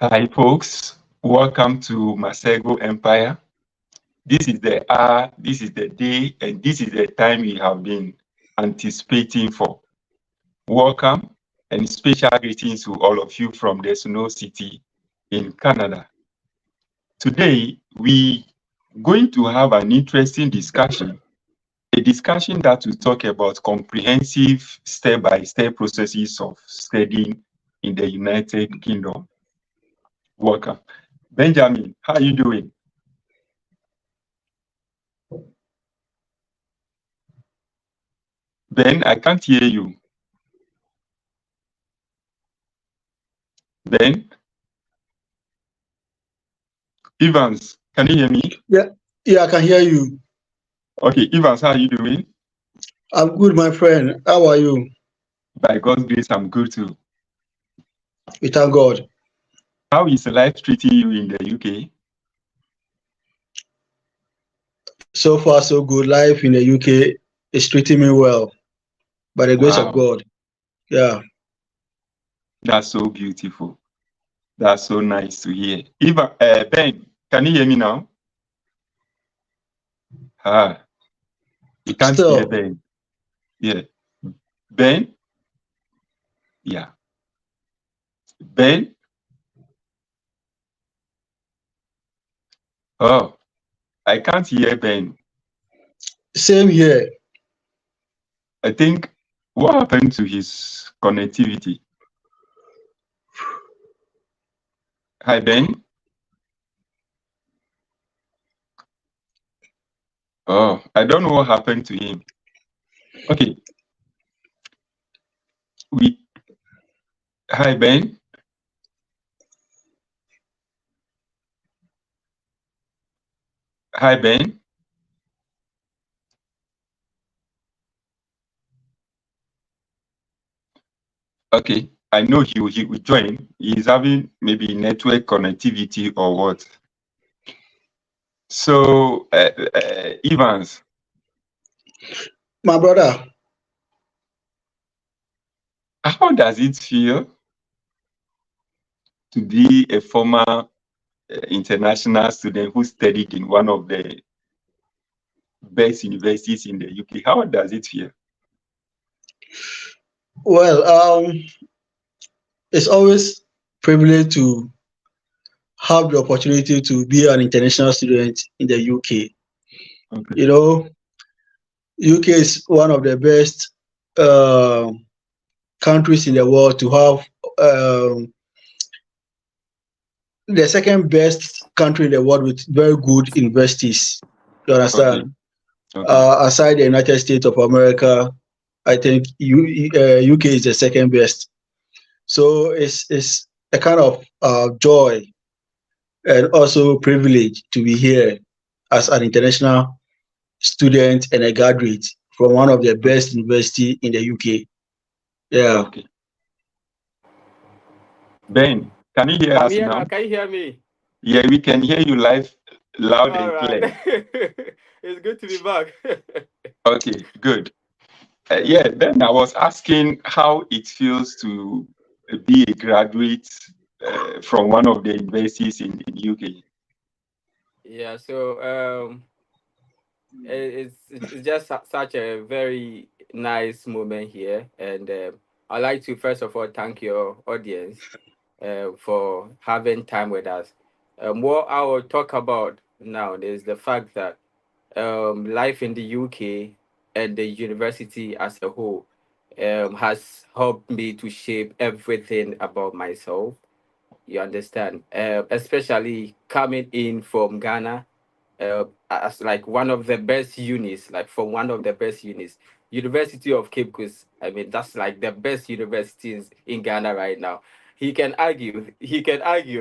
Hi, folks. Welcome to Masego Empire. This is the hour, this is the day, and this is the time we have been anticipating for. Welcome and special greetings to all of you from the Snow City in Canada. Today, we going to have an interesting discussion, a discussion that will talk about comprehensive step-by-step processes of studying in the United Kingdom. Welcome. Benjamin, how are you doing? Ben, I can't hear you. Ben, Evans, can you hear me? Yeah, I can hear you. Okay, Evans, how are you doing? I'm good, my friend. How are you? By God's grace, I'm good too. We thank God. How is life treating you in the UK? So far, so good. Life in the UK is treating me well by the grace of Wow, God. Yeah. that's so beautiful. That's so nice to hear. Ben, can you hear me now? Ah, you can't hear Still, Ben. Yeah. Ben? Yeah. Ben? Oh, I can't hear Ben. same here. I think what happened to his connectivity? Hi, Ben. Oh, I don't know what happened to him. Okay, we hi Ben. Hi Ben. Okay, I know he will join. He's having maybe network connectivity or what. So Evans, My brother, how does it feel to be a former international student who studied in one of the best universities in the UK? How does it feel? well, it's always privilege to have the opportunity to be an international student in the UK. Okay. You know, UK is one of the best uh, countries in the world to have the second best country in the world with very good universities. You Okay. understand? Okay. Aside the United States of America, I think UK is the second best. So it's a kind of joy and also privilege to be here as an international student and a graduate from one of the best university in the UK. Yeah. Okay. Ben, can you hear I'm us here now? now. Can you hear me? Yeah, we can hear you live, loud All and right. clear. It's good to be back. Okay, good. Yeah. Yeah, then I was asking how it feels to be a graduate from one of the universities in UK. Yeah. So it's just such a very nice moment here, and I'd like to first of all thank your audience for having time with us. What I will talk about now is the fact that life in the UK and the university as a whole has helped me to shape everything about myself. You understand? Especially coming in from Ghana, as like one of the best unis, like from one of the best unis, University of Cape Coast. I mean, that's like the best universities in Ghana right now. He can argue,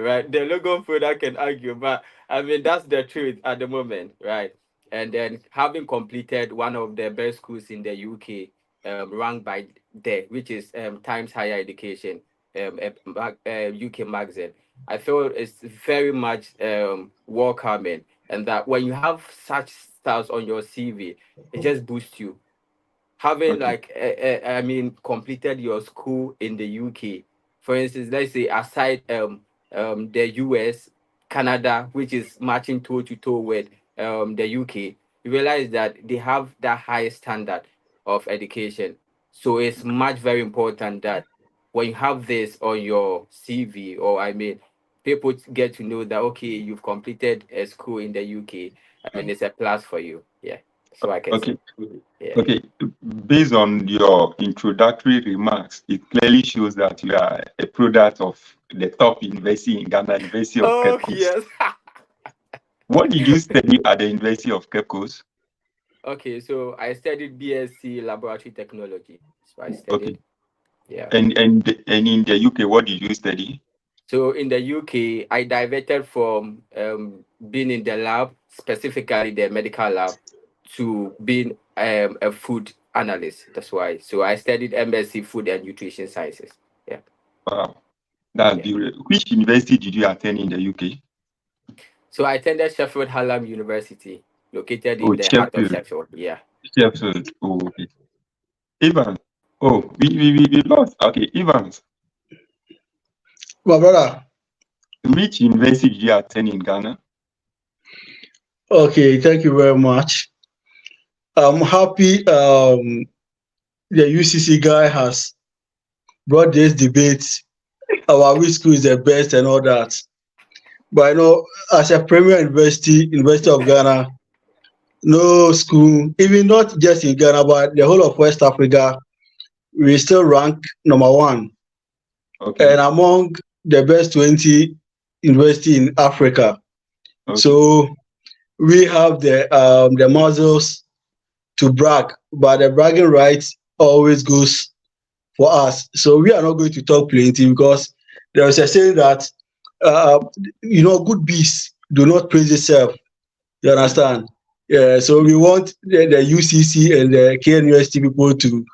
right? The logo product can argue, but I mean that's the truth at the moment, right? And then having completed one of the best schools in the UK, ranked by there, which is Times Higher Education, UK magazine. I feel it's very much welcoming, and that when you have such stars on your CV, it just boosts you. Having Okay. like, I mean, completed your school in the UK, for instance, let's say aside the US, Canada, which is marching toe to toe with the UK, you realize that they have that high standard of education. So it's much very important that when you have this on your CV, or I mean, people get to know that okay, you've completed a school in the UK. I mean, it's a plus for you. Yeah, so I can say. Okay. Yeah. Okay. Based on your introductory remarks, it clearly shows that you are a product of the top university in Ghana, University of Oh Cape Coast. yes. What did you study at the University of Cape Coast? Okay, so I studied BSc Laboratory Technology. So I Okay. studied, yeah. And in the UK, what did you study? So in the UK, I diverted from being in the lab, specifically the medical lab, to being a food analyst. That's why. So I studied MSc Food and Nutrition Sciences. Yeah. Wow, that's Yeah. beautiful. Which university did you attend in the UK? So I attended Sheffield Hallam University, located Oh, in the heart of Sheffield. Sheffield. Yeah. Sheffield. Oh, okay. Evans. Oh, we lost. Okay, Evans. My brother. Which university did you attend in Ghana? Okay, thank you very much. I'm happy the UCC guy has brought this debate about which school is the best and all that. But I know as a premier university, University of Ghana, no school, even not just in Ghana, but the whole of West Africa, we still rank number one Okay. and among the best 20 university in Africa. Okay. So we have the muscles to brag, but the bragging rights always goes for us. So we are not going to talk plenty because there is a saying that uh, good beasts do not praise itself. You understand? Yeah. So we want the UCC and the KNUST people to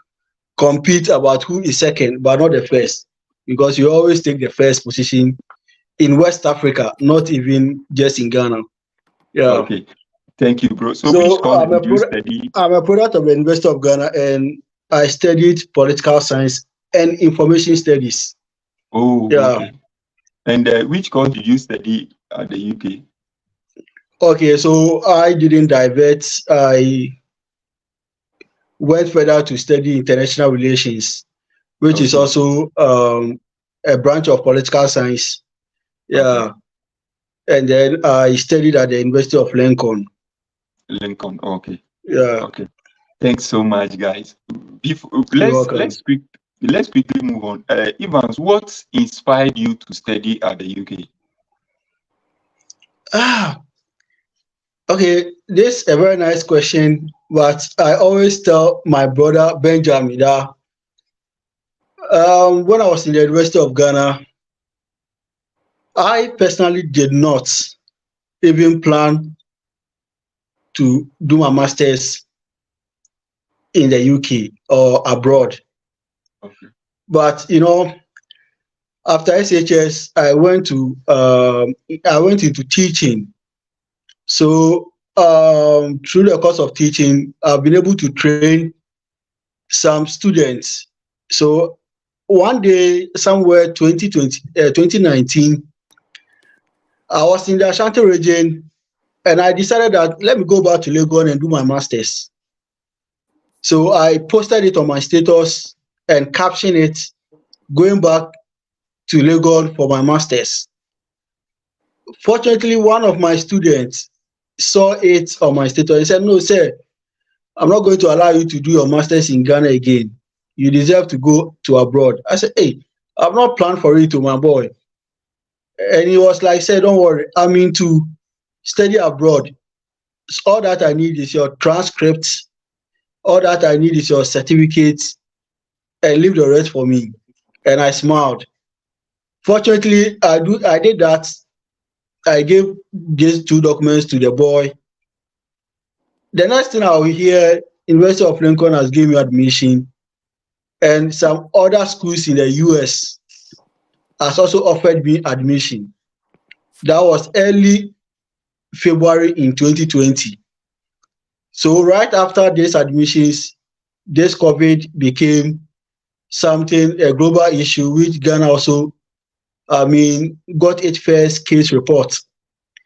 compete about who is second, but not the first, because you always take the first position in West Africa, not even just in Ghana. Yeah. Okay. Thank you, bro. So which So course did you study? I'm a product of the University of Ghana, and I studied political science and information studies. Oh, Yeah. okay. And which course did you study at the UK? Okay, so I didn't divert. I went further to study international relations, which is Okay. also a branch of political science. Yeah. Okay. And then I studied at the University of Lincoln. Lincoln. Okay. Yeah. Okay. Thanks so much, guys. You're welcome. Let's quickly move on. Evans, what inspired you to study at the UK? Okay, this is a very nice question, but I always tell my brother Benjamin that when I was in the University of Ghana, I personally did not even plan to do my master's in the UK or abroad. Okay. But after SHS, I went into teaching. So through the course of teaching, I've been able to train some students. So one day, somewhere 2019, I was in the Ashanti region, and I decided that let me go back to Lagos and do my master's. So I posted it on my status and captioned it, going back to Lagos for my master's. Fortunately, one of my students saw it on my status. He said, "No, sir, I'm not going to allow you to do your master's in Ghana again. You deserve to go to abroad." I said, "Hey, I've not planned for it, to my boy." And he was like, "Say, don't worry, I'm into study abroad. All that I need is your transcripts. All that I need is your certificates, and leave the rest for me." And I smiled. Fortunately, I did that. I gave these two documents to the boy. The next thing I will hear, University of Lincoln has given me admission, and some other schools in the US has also offered me admission. That was early February in 2020. So right after these admissions, this COVID became a global issue, which Ghana also got its first case report.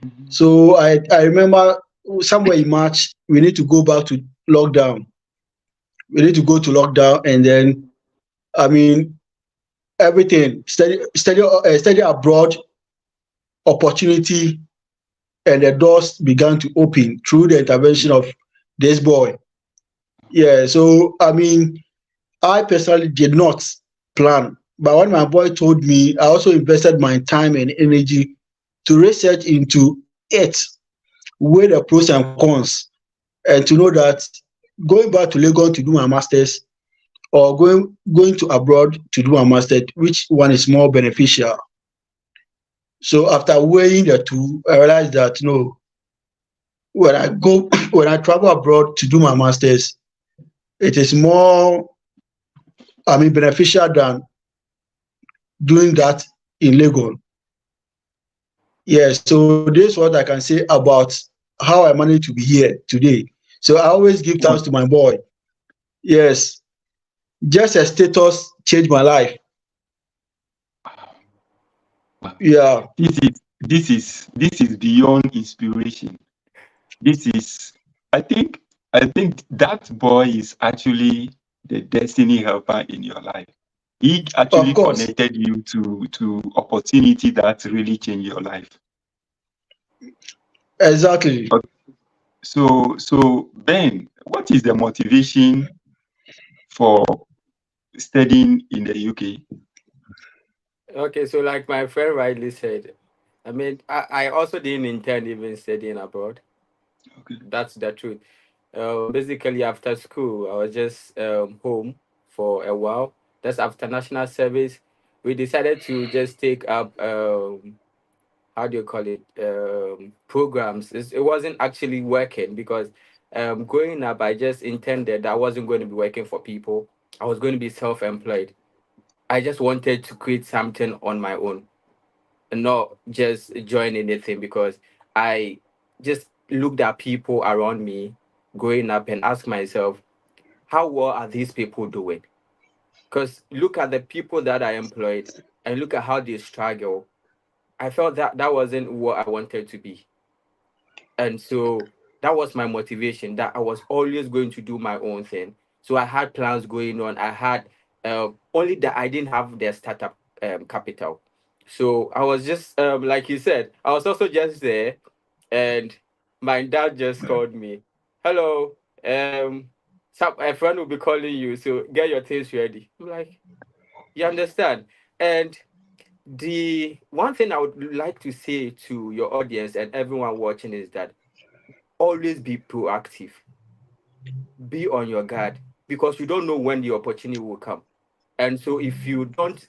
Mhm. So I remember somewhere in March, we need to go back to lockdown. We need to go to lockdown, and then I mean everything study abroad opportunity, and the doors began to open through the intervention of this boy. Yeah, so I personally did not plan, but when my boy told me, I also invested my time and energy to research into it, weigh the pros and cons, and to know that going back to Lagos to do my masters or going to abroad to do my masters, which one is more beneficial. So after weighing the two, I realized that no, when I go when I travel abroad to do my masters, it is more beneficial than doing that in Lagos. Yeah, so this is what I can say about how I managed to be here today. So I always give thanks Well, to my boy. Yes, just a status changed my life. well, Yeah, this is beyond inspiration. This is, I think, that boy is actually the destiny helper in your life. He of actually course, connected you to opportunity that really changed your life. exactly. But so Ben, what is the motivation for studying in the UK? Okay, so like my friend rightly said, I also didn't intend even studying abroad. Okay. That's the truth. Basically, after school, I was just home for a while. That's after national service. We decided to just take up how do you call it, programs. It wasn't actually working because growing up, I just intended I wasn't going to be working for people. I was going to be self-employed. I just wanted to create something on my own and not just join anything because I just looked at people around me growing up and asked myself, how well are these people doing? Because look at the people that I employed and look at how they struggle. I felt that that wasn't what I wanted to be. And so that was my motivation, that I was always going to do my own thing. So I had plans going on. I had only that I didn't have the startup capital. So I was just like you said, I was also just there, and my dad just called me. Hello, a friend will be calling you, so get your things ready. I'm like, you understand? And the one thing I would like to say to your audience and everyone watching is that always be proactive, be on your guard, because you don't know when the opportunity will come. And so if you don't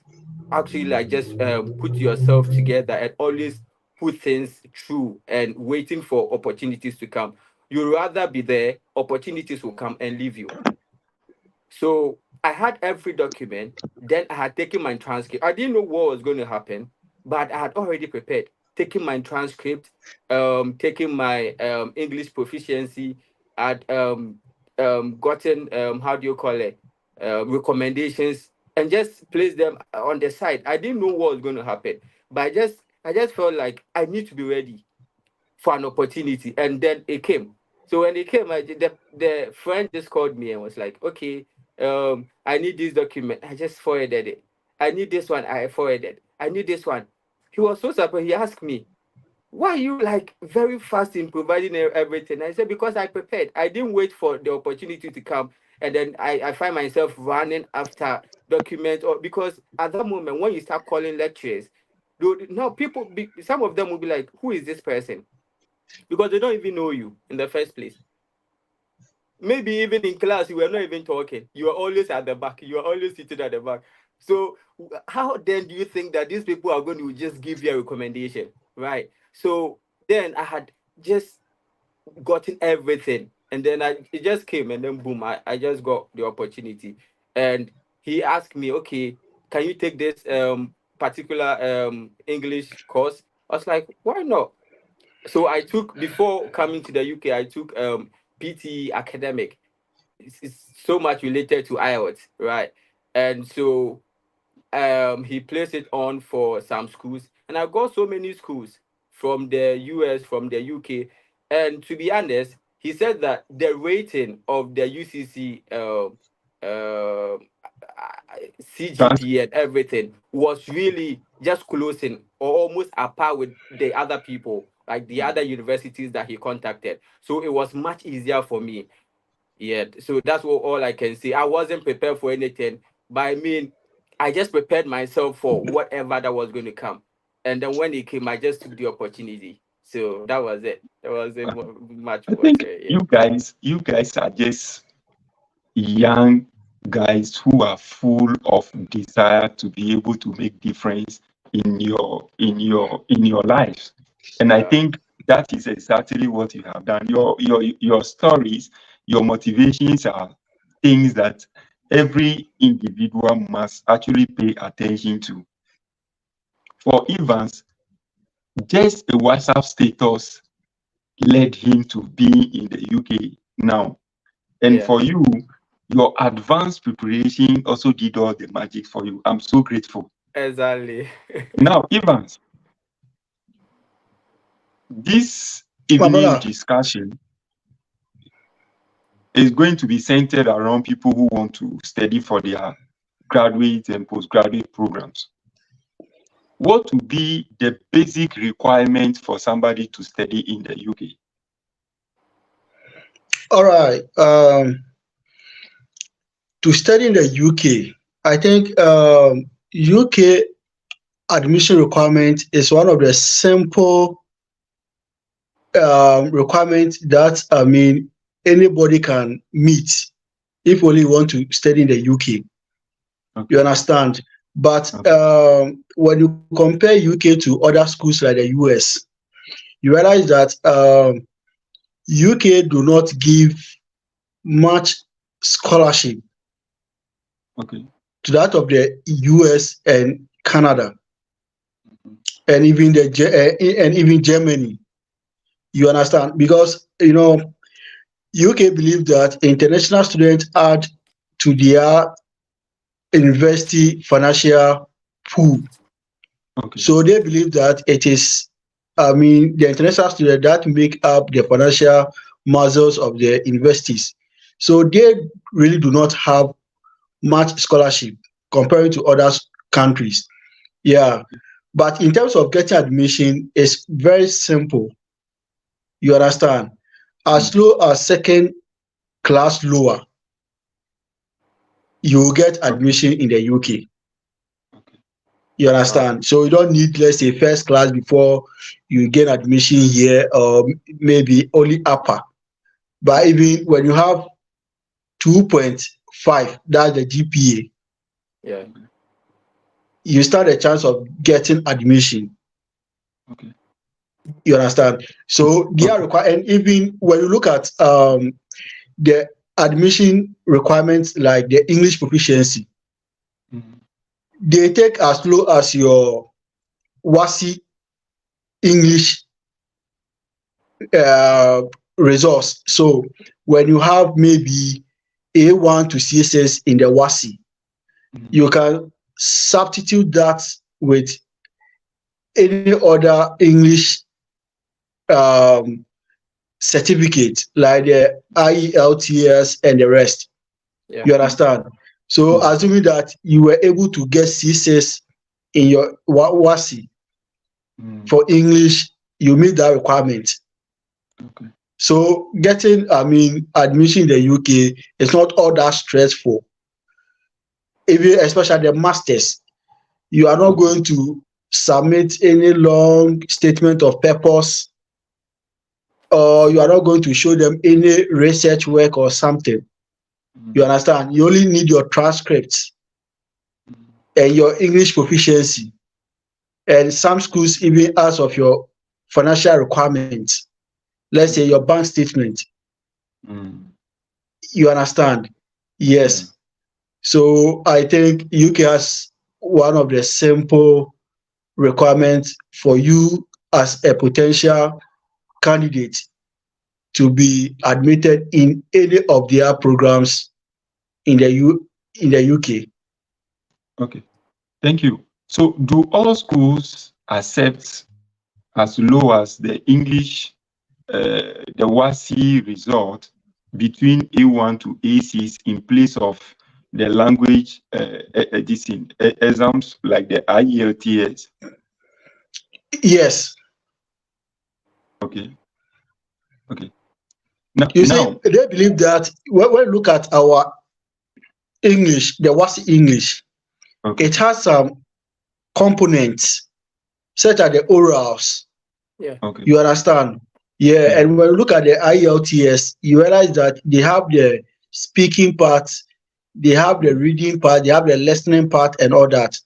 actually like just put yourself together and always put things through and waiting for opportunities to come, you rather be there, opportunities will come and leave you. So I had every document. Then I had taken my transcript. I didn't know what was going to happen, but I had already prepared. Taking my transcript, taking my English proficiency, had gotten how do you call it, recommendations, and just place them on the side. I didn't know what was going to happen, but I just felt like I need to be ready for an opportunity, and then it came. So when it came, the friend just called me and was like, "Okay, I need this document." I just forwarded it. I need this one. I forwarded. I need this one. He was so surprised. He asked me, "Why are you like very fast in providing everything?" I said, "Because I prepared. I didn't wait for the opportunity to come, and then I find myself running after documents, or because at that moment when you start calling lecturers, now some of them will be like, 'Who is this person?' Because they don't even know you in the first place. Maybe even in class, you were not even talking. You were always at the back. You were always sitting at the back. So, how then do you think that these people are going to just give you a recommendation, right? So then I had just gotten everything, and then it just came, and then boom, I just got the opportunity. And he asked me, "Okay, can you take this particular English course?" I was like, "Why not?" So I took, before coming to the UK, I took PTE academic. It's so much related to IELTS, right? And so he placed it on for some schools, and I got so many schools from the US, from the UK, and to be honest, he said that the rating of the UCC Trans- CGP and everything was really just closing or almost apart with the other people, like the other universities that he contacted. So it was much easier for me. Yeah, so that's what all I can say. I wasn't prepared for anything, but I mean, I just prepared myself for whatever that was going to come. And then when it came, I just took the opportunity. So that was it. That was it. Much I more think to it. Yeah. you guys are just young guys who are full of desire to be able to make difference in your lives. And I Yeah. think that is exactly what you have done. Your stories, your motivations are things that every individual must actually pay attention to. For Evans, just a WhatsApp status led him to be in the UK now. And Yeah. for you, your advanced preparation also did all the magic for you. I'm so grateful. Exactly. Now, Evans, this My evening brother. discussion is going to be centered around people who want to study for their graduate and postgraduate programs. What would be the basic requirement for somebody to study in the UK? All right. To study in the UK, I think UK admission requirement is one of the simple requirements that anybody can meet if only you want to study in the UK. Okay. You understand? But Okay. when you compare UK to other schools like the US, you realize that UK do not give much scholarship Okay. to that of the US and Canada Mhm. and even Germany. You understand? Because UK believe that international students add to their university financial pool. Okay. So they believe that it is, the international students that make up the financial muscles of the universities. So they really do not have much scholarship compared to other countries. Yeah. But in terms of getting admission, it's very simple. You understand? As low as second class lower, you will get Okay. admission in the UK. Okay. You Wow. understand? So you don't need, let's say, first class before you gain admission here, or maybe only upper. But even when you have 2.5, that's the GPA, Yeah. you stand a chance of getting admission. Okay. You understand? So they are Okay. required, and even when you look at the admission requirements like the English proficiency, Mhm. they take as low as your WASI English uh, resource. So when you have maybe A1 to CSS in the WASI, Mhm. you can substitute that with any other English um, certificate like the IELTS and the rest. Yeah. You understand? So Mhm. assuming that you were able to get CSS in your WASI Mhm. for English, you meet that requirement. Okay. So getting, admission in the UK is not all that stressful. Even especially the masters, you are not Okay. going to submit any long statement of purpose, or you are not going to show them any research work or something. You Mhm. understand? You only need your transcripts Mhm. and your English proficiency. And some schools even ask of your financial requirements. Let's say your Okay. bank statement. Mhm. You understand? Yeah. Yes. So I think UK has one of the simple requirements for you as a potential candidate to be admitted in any of their programs in the UK. Okay. Thank you. So, do all schools accept as low as the English, the WASI result between A1 to A6 in place of the language exams like the IELTS? Yes. Okay. Okay. Now, You see, they believe that when we look at our English, the WASI English, okay. it has some components such as the orals. Yeah. Okay. You understand? Yeah, Yeah. and when you look at the IELTS, you realize that they have the speaking part, they have the reading part, they have the listening part, and all that.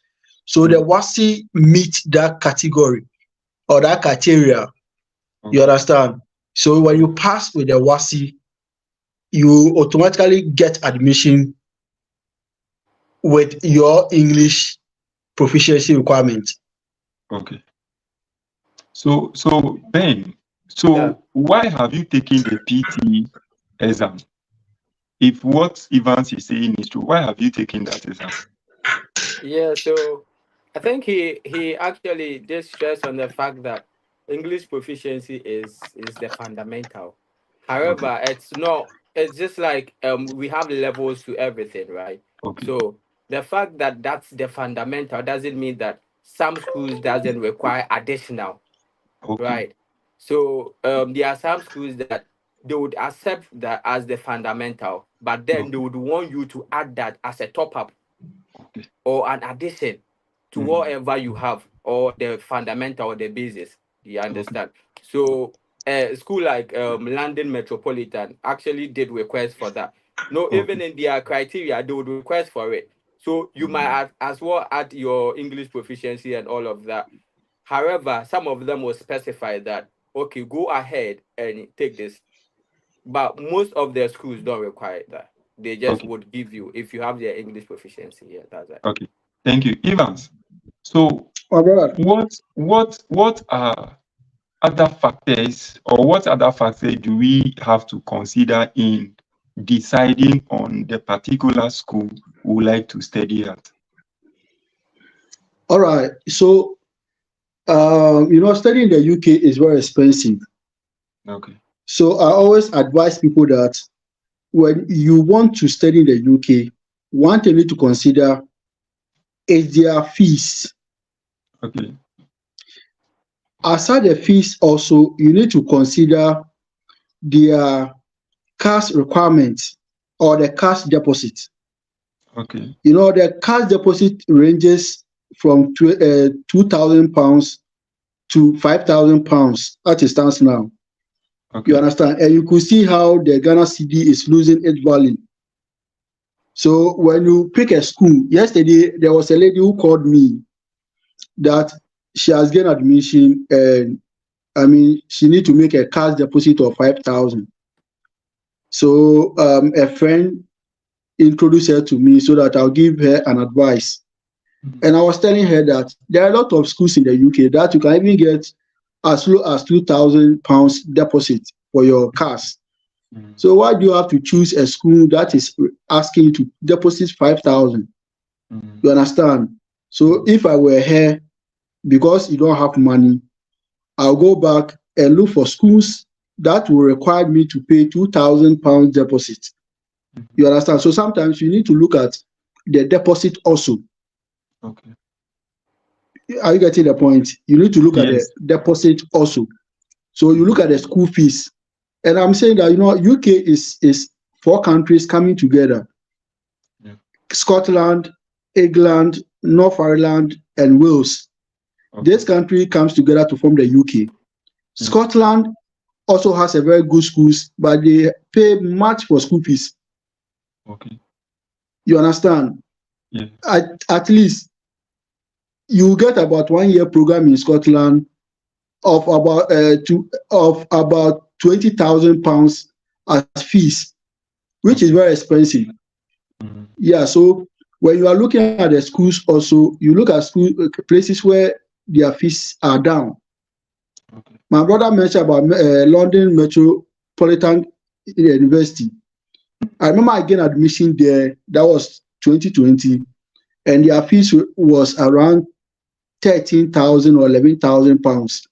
So the WASI meet that category or that criteria. You Okay. understand? So when you pass with the WASI, you automatically get admission with your English proficiency requirement. Okay. So Ben, Yeah. why have you taken the PT exam? If what Evans is saying is true, why have you taken that exam? Yeah, so I think he actually did stress on the fact that English proficiency is the fundamental. Okay. However, it's not. It's just like we have levels to everything, right? Okay. So the fact that that's the fundamental doesn't mean that some schools doesn't require additional, Okay. right? So there are some schools that they would accept that as the fundamental, but then they Okay. would want you to add that as a top up Okay. or an addition to whatever you have or the fundamental or the basis. You Okay. understand? So a school like London Metropolitan actually did request for that. No, even Okay. in their criteria, they would request for it. So you might as well add your English proficiency and all of that. However, some of them will specify that, okay, go ahead and take this. But most of their schools don't require that. They just Okay. would give you if you have their English proficiency. Yeah, that's it. Okay. Thank you. Evans. So My brother. what are other factors or what other factors do we have to consider in deciding on the particular school we would like to study at? All right. So studying in the UK is very expensive. Okay. So I always advise people that when you want to study in the UK, one thing you need to consider is their fees. Okay. Aside the fees, also you need to consider their cash requirements or the cash deposit. Okay. The cash deposit ranges from £2,000 to £5,000 as it stands now. Okay. You understand? And you could see how the Ghana CD is losing its value. So when you pick a school, yesterday there was a lady who called me that she has gained admission and she need to make a cash deposit of 5,000. So a friend introduced her to me so that I'll give her an advice. And I was telling her that there are a lot of schools in the UK that you can even get as low as £2,000 deposit for your cash. So why do you have to choose a school that is asking you to deposit 5,000? You understand? So if I were her, because you don't have money, I'll go back and look for schools that will require me to pay £2,000 deposit. You understand? So sometimes you need to look at the deposit also. Okay. Are you getting the point? You need to look at the Yes. deposit also. So you look at the school fees. And I'm saying that, UK is 4 countries coming together. Yeah. Scotland, England, North Ireland, and Wales. Okay. This country comes together to form the UK. Scotland also has a very good schools, but they pay much for school fees. Okay. You understand? Yeah. At least you get about 1 year program in Scotland of about £20,000 as fees, which is very expensive. Yeah, so when you are looking at the schools also, you look at school places where their fees are down. Okay. My brother mentioned about London Metropolitan University. I remember I gained admission there. That was 2020. and their fees was around 13,000 or 11,000 pounds,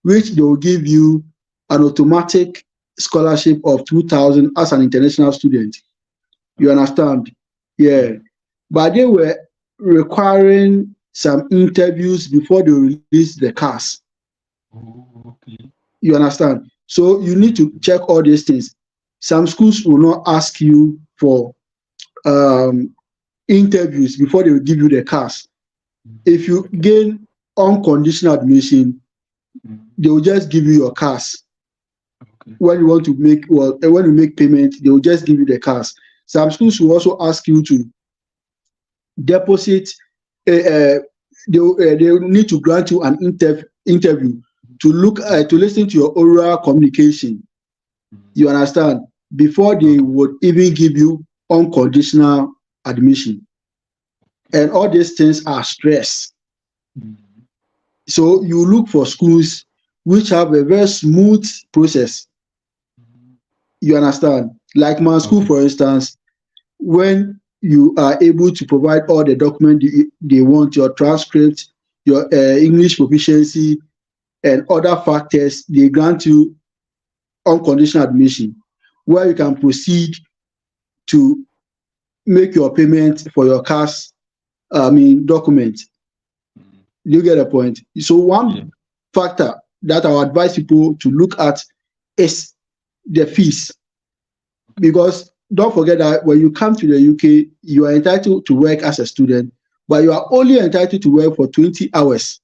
which they will give you an automatic scholarship of 2,000 as an international student. You understand? Yeah. But they were requiring some interviews before they release the cars. Oh, okay. You understand? So you need to check all these things. Some schools will not ask you for interviews before they will give you the cars. If you gain unconditional admission, they will just give you your cars. Okay. When you want to make when you make payment, they will just give you the cars. Some schools will also ask you to deposit. They need to grant you an interview to listen to your oral communication. You understand? Before they would even give you unconditional admission. And all these things are stress. So you look for schools which have a very smooth process. You understand? Like my school, for instance, when you are able to provide all the documents they want, your transcript, your English proficiency, and other factors, they grant you unconditional admission, where you can proceed to make your payment for your CAS, document. You get a point? So one factor that I would advise people to look at is the fees. Because don't forget that when you come to the UK, you are entitled to work as a student, but you are only entitled to work for 20 hours.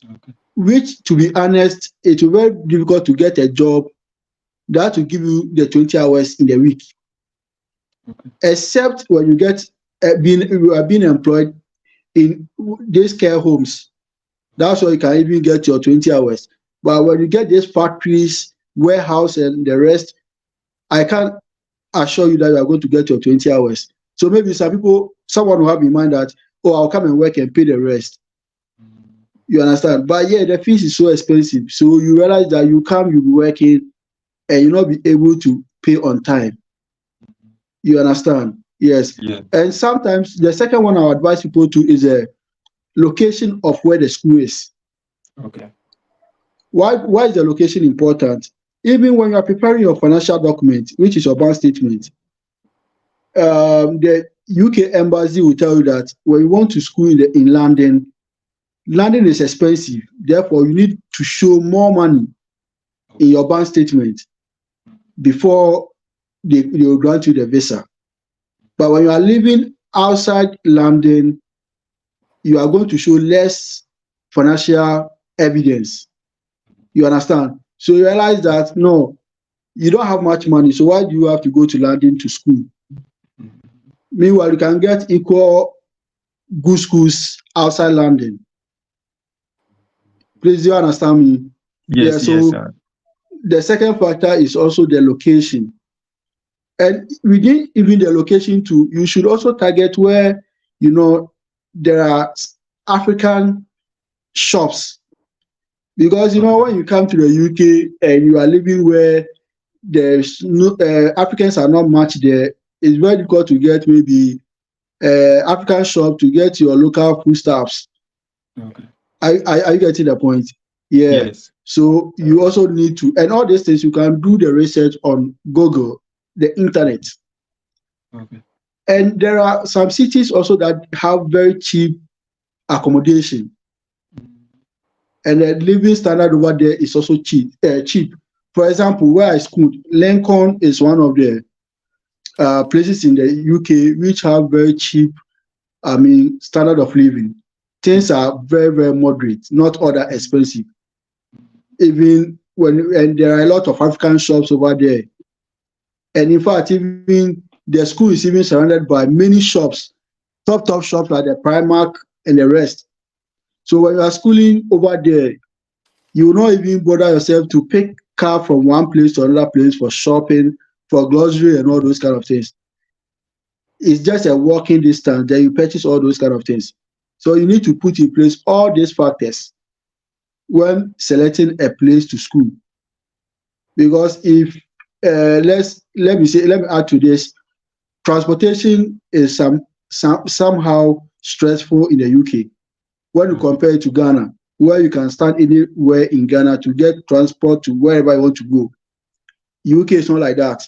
Okay. Which, to be honest, it will be very difficult to get a job that will give you the 20 hours in the week. Okay. Except when you get you are being employed in these care homes. That's why you can even get your 20 hours. But when you get these factories, warehouse, and the rest, I can't assure you that you are going to get your 20 hours. So maybe someone will have in mind that, oh, I'll come and work and pay the rest. You understand? But yeah, the fees is so expensive. So you realize that you'll be working and you'll not be able to pay on time. You understand? Yes. Yeah. And sometimes the second one I advise people to is a location of where the school is. Okay. Why is the location important? Even when you are preparing your financial document, which is your bank statement, the UK embassy will tell you that when you want to school in London is expensive. Therefore, you need to show more money in your bank statement before they will grant you the visa. But when you are living outside London, you are going to show less financial evidence. You understand? So you realize that, no, you don't have much money, so why do you have to go to London to school? Meanwhile, you can get equal good schools outside London. Please, do you understand me? Yes, yeah, so yes. The second factor is also the location. And within even the location too, you should also target where, there are African shops. Because, when you come to the UK and you are living where there's no Africans are not much there, it's very difficult to get maybe African shop to get your local foodstuffs. Okay. Are you getting the point? Yeah. Yes. So you also need to, and all these things you can do the research on Google, the internet. Okay. And there are some cities also that have very cheap accommodation. And the living standard over there is also cheap. For example, where I schooled, Lincoln is one of the places in the UK which have very cheap, standard of living. Things are very, very moderate, not all that expensive. Even and there are a lot of African shops over there. And in fact, even the school is even surrounded by many shops, top shops like the Primark and the rest. So when you are schooling over there, you will not even bother yourself to pick car from one place to another place for shopping, for grocery and all those kind of things. It's just a walking distance, then you purchase all those kind of things. So you need to put in place all these factors when selecting a place to school. Because if let me add to this, transportation is somehow stressful in the UK when you compare it to Ghana, where you can stand anywhere in Ghana to get transport to wherever you want to go. UK is not like that.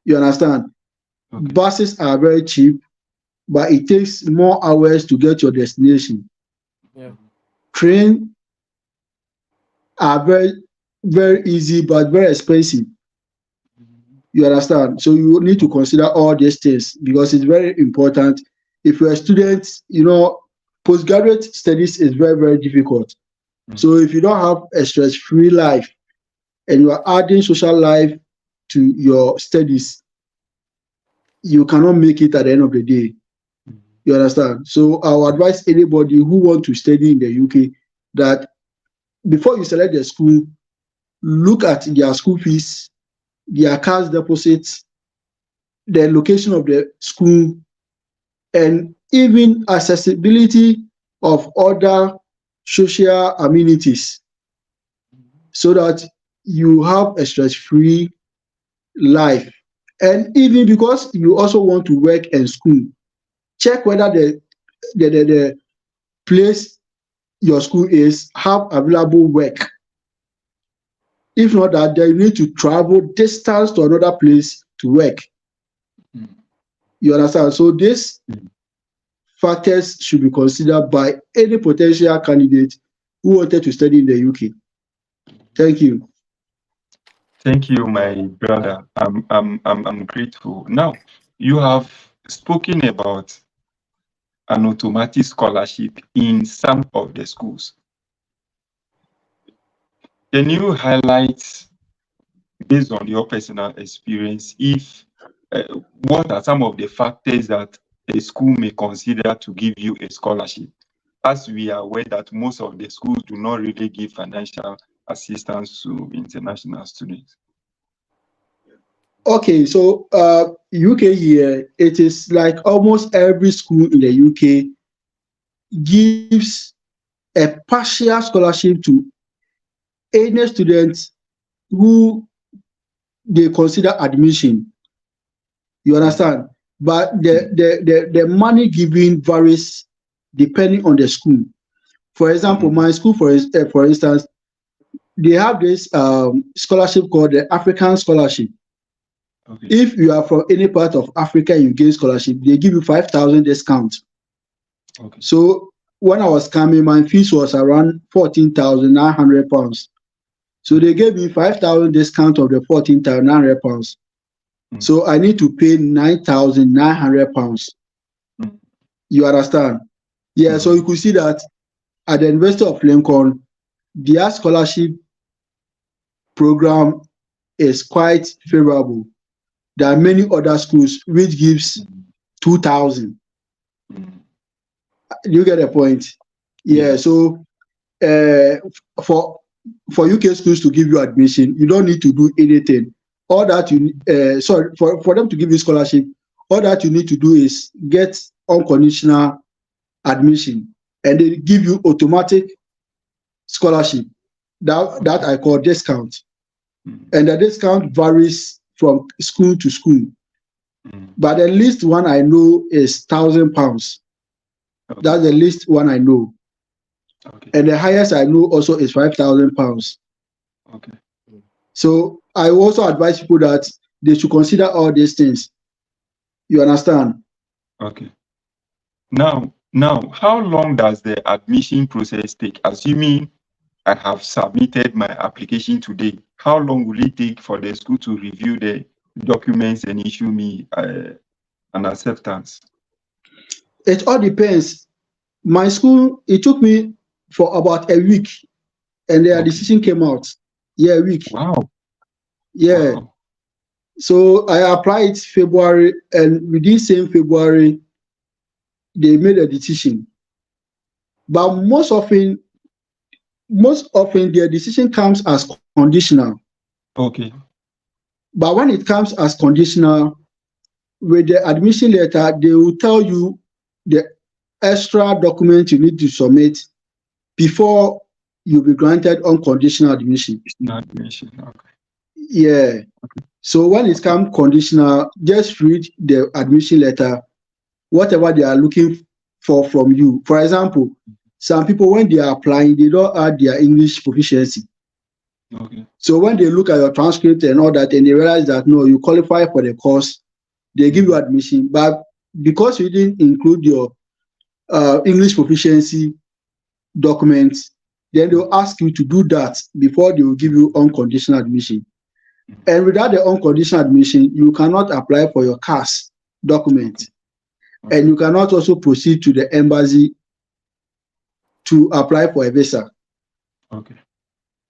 You understand? Okay. Buses are very cheap, but it takes more hours to get your destination. Yeah. Train are very, very easy, but very expensive. You understand? So you need to consider all these things because it's very important. If you're a student, postgraduate studies is very, very difficult. So if you don't have a stress-free life and you are adding social life to your studies, you cannot make it at the end of the day. You understand? So I would advise anybody who want to study in the UK that before you select the school, look at their school fees, their cash deposits, the location of the school, and even accessibility of other social amenities so that you have a stress-free life. And even because you also want to work in school, check whether the place your school is have available work. If not that, then you need to travel distance to another place to work. You understand? So these factors should be considered by any potential candidate who wanted to study in the UK. Thank you. Thank you, my brother. I'm grateful. Now, you have spoken about an automatic scholarship in some of the schools. Can you highlight, based on your personal experience, what are some of the factors that a school may consider to give you a scholarship? As we are aware that most of the schools do not really give financial assistance to international students. Okay, so UK here, it is like almost every school in the UK gives a partial scholarship to any student who they consider admission. You understand? But the money given varies depending on the school. For example, my school, for instance, they have this scholarship called the African Scholarship. Okay. If you are from any part of Africa and you get scholarship, they give you 5,000 discount. Okay. So when I was coming, my fees was around £14,900. So they gave me 5,000 discount of the £14,900. So I need to pay £9,900. You understand? Yeah. So you could see that at the University of Lincoln, their scholarship program is quite favorable. There are many other schools which gives 2,000. You get the point? Yeah. So for UK schools to give you admission, you don't need to do anything. All that for them to give you scholarship, all that you need to do is get unconditional admission, and they give you automatic scholarship. That I call discount, and the discount varies from school to school. But the least one I know is £1,000. Okay. That's the least one I know. Okay. And the highest I know also is £5,000. Okay. So I also advise people that they should consider all these things. You understand? Okay. Now, how long does the admission process take? Assuming I have submitted my application today, how long will it take for the school to review the documents and issue me an acceptance? It all depends. My school, it took me for about a week, and their decision came out. Yeah, a week. Wow. Yeah. Wow. So I applied February, and within same February, they made a decision. But most often their decision comes as conditional. Okay. But when it comes as conditional, with the admission letter, they will tell you the extra document you need to submit before you'll be granted unconditional admission. Admission. Okay. Yeah. Okay. So when it comes conditional, just read the admission letter. whatever they are looking for from you. For example, some people when they are applying, they don't add their English proficiency. Okay. So when they look at your transcript and all that, and they realize that no, you qualify for the course, they give you admission. But because you didn't include your English proficiency documents, then they will ask you to do that before they will give you unconditional admission. And without the unconditional admission, you cannot apply for your CAS document. Okay. And you cannot also proceed to the embassy to apply for a visa. Okay.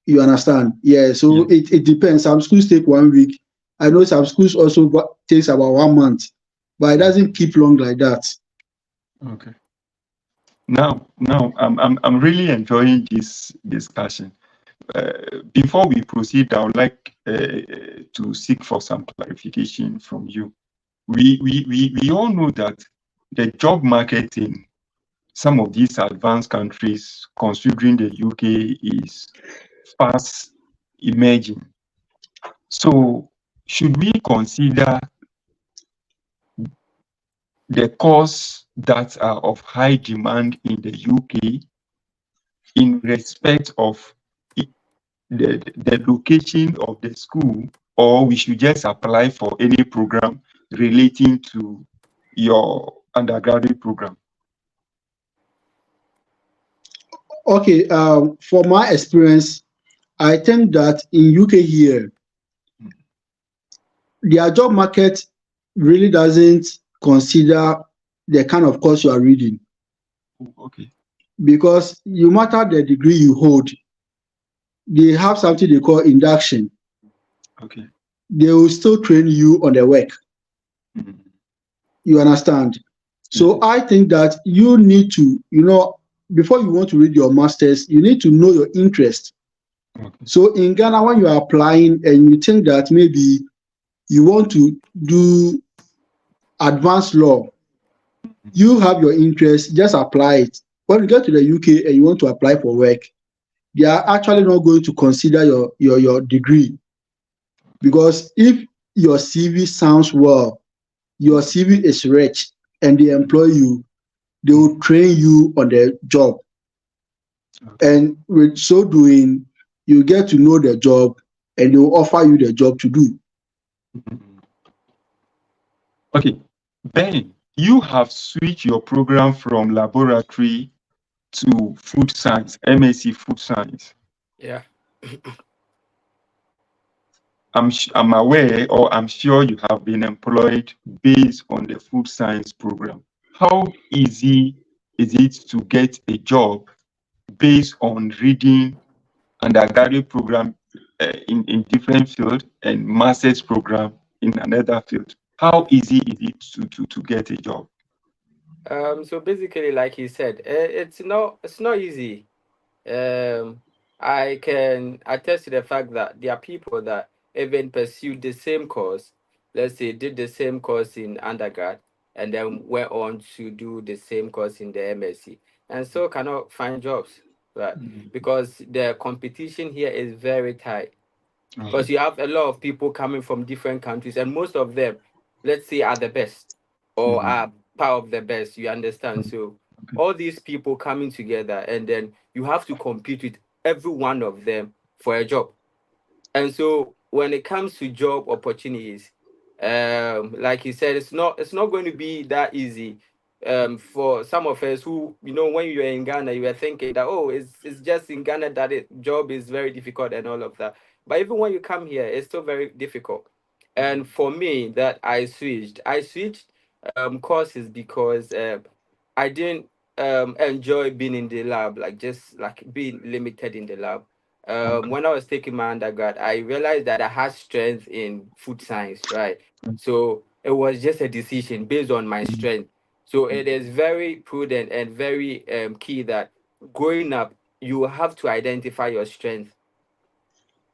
You understand? Yeah, so Yeah. it depends. Some schools take 1 week. I know some schools also takes about 1 month, but it doesn't keep long like that. Okay. Now, I'm really enjoying this discussion. Before we proceed, I would like to seek for some clarification from you. We all know that the job market in some of these advanced countries, considering the UK, is fast emerging. So, should we consider the courses that are of high demand in the UK in respect of the location of the school, or we should just apply for any program relating to your undergraduate program? Okay, for my experience, I think that in UK here, their job market really doesn't consider the kind of course you are reading, Okay. because no matter the degree you hold, they have something they call induction. Okay. They will still train you on the work. Mhm. You understand? So I think that you need to, before you want to read your master's, you need to know your interest. Okay. So in Ghana, when you are applying and you think that maybe you want to do advanced law, you have your interest, just apply it. When you get to the UK and you want to apply for work, they are actually not going to consider your degree, because if your CV sounds well, your CV is rich, and they employ you, they will train you on the job. Okay. And with so doing, you get to know the job and they will offer you the job to do. Mhm. Okay. Ben, you have switched your program from laboratory to food science, MSc food science. Yeah. I'm aware, or I'm sure you have been employed based on the food science program. How easy is it to get a job based on reading undergraduate program in different field and master's program in another field? How easy is it to get a job? So basically, like he said, it's not easy. Um, I can attest to the fact that there are people that even pursued the same course, let's say did the same course in undergrad, and then went on to do the same course in the MSc, and still cannot find jobs, right? Mhm. Because the competition here is very tight. Because Okay. you have a lot of people coming from different countries, and most of them, let's say, are the best or Mhm. are part of the best. You understand? So Okay. all these people coming together, and then you have to compete with every one of them for a job. And so when it comes to job opportunities, like he said, it's not going to be that easy. For some of us who, when you were in Ghana, you were thinking that, oh, it's just in Ghana that job is very difficult and all of that. But even when you come here, it's still very difficult. And for me, that I switched courses because I didn't enjoy being in the lab, like just like being limited in the lab. Okay. When I was taking my undergrad, I realized that I had strength in food science, right? So it was just a decision based on my strength. So it is very prudent and very key that growing up, you have to identify your strength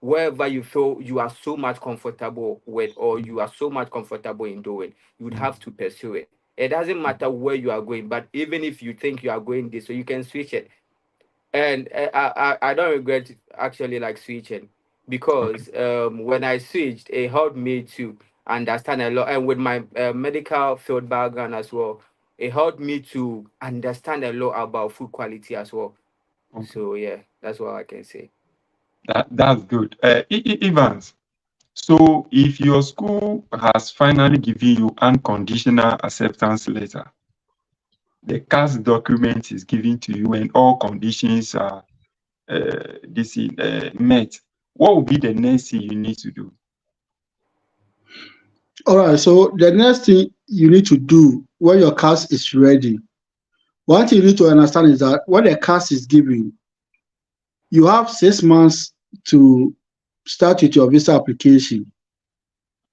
wherever you feel you are so much comfortable with, or you are so much comfortable in doing, you would have to pursue it. It doesn't matter where you are going, but even if you think you are going this, so you can switch it. And I don't regret actually like switching, Okay. because when I switched, it helped me to understand a lot, and with my medical field background as well, it helped me to understand a lot about food quality as well. Okay. So yeah, that's what I can say. That's good. Evans, so if your school has finally given you unconditional acceptance letter, the CAS document is given to you and all conditions are met, what will be the next thing you need to do? All right. So the next thing you need to do when your CAS is ready, one thing you need to understand is that when the CAS is given, you have 6 months to start with your visa application.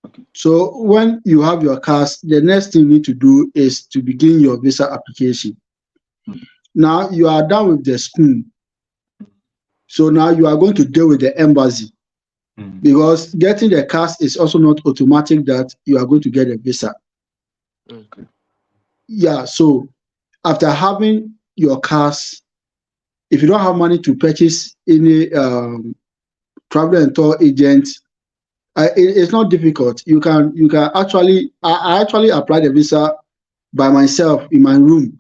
Okay. So when you have your CAS, the next thing you need to do is to begin your visa application. Now you are done with the school. So now you are going to deal with the embassy, because getting the CAS is also not automatic that you are going to get a visa. Okay. Yeah, so after having your CAS, if you don't have money to purchase any travel and tour agent, it's not difficult. You can actually, I actually applied the visa by myself in my room.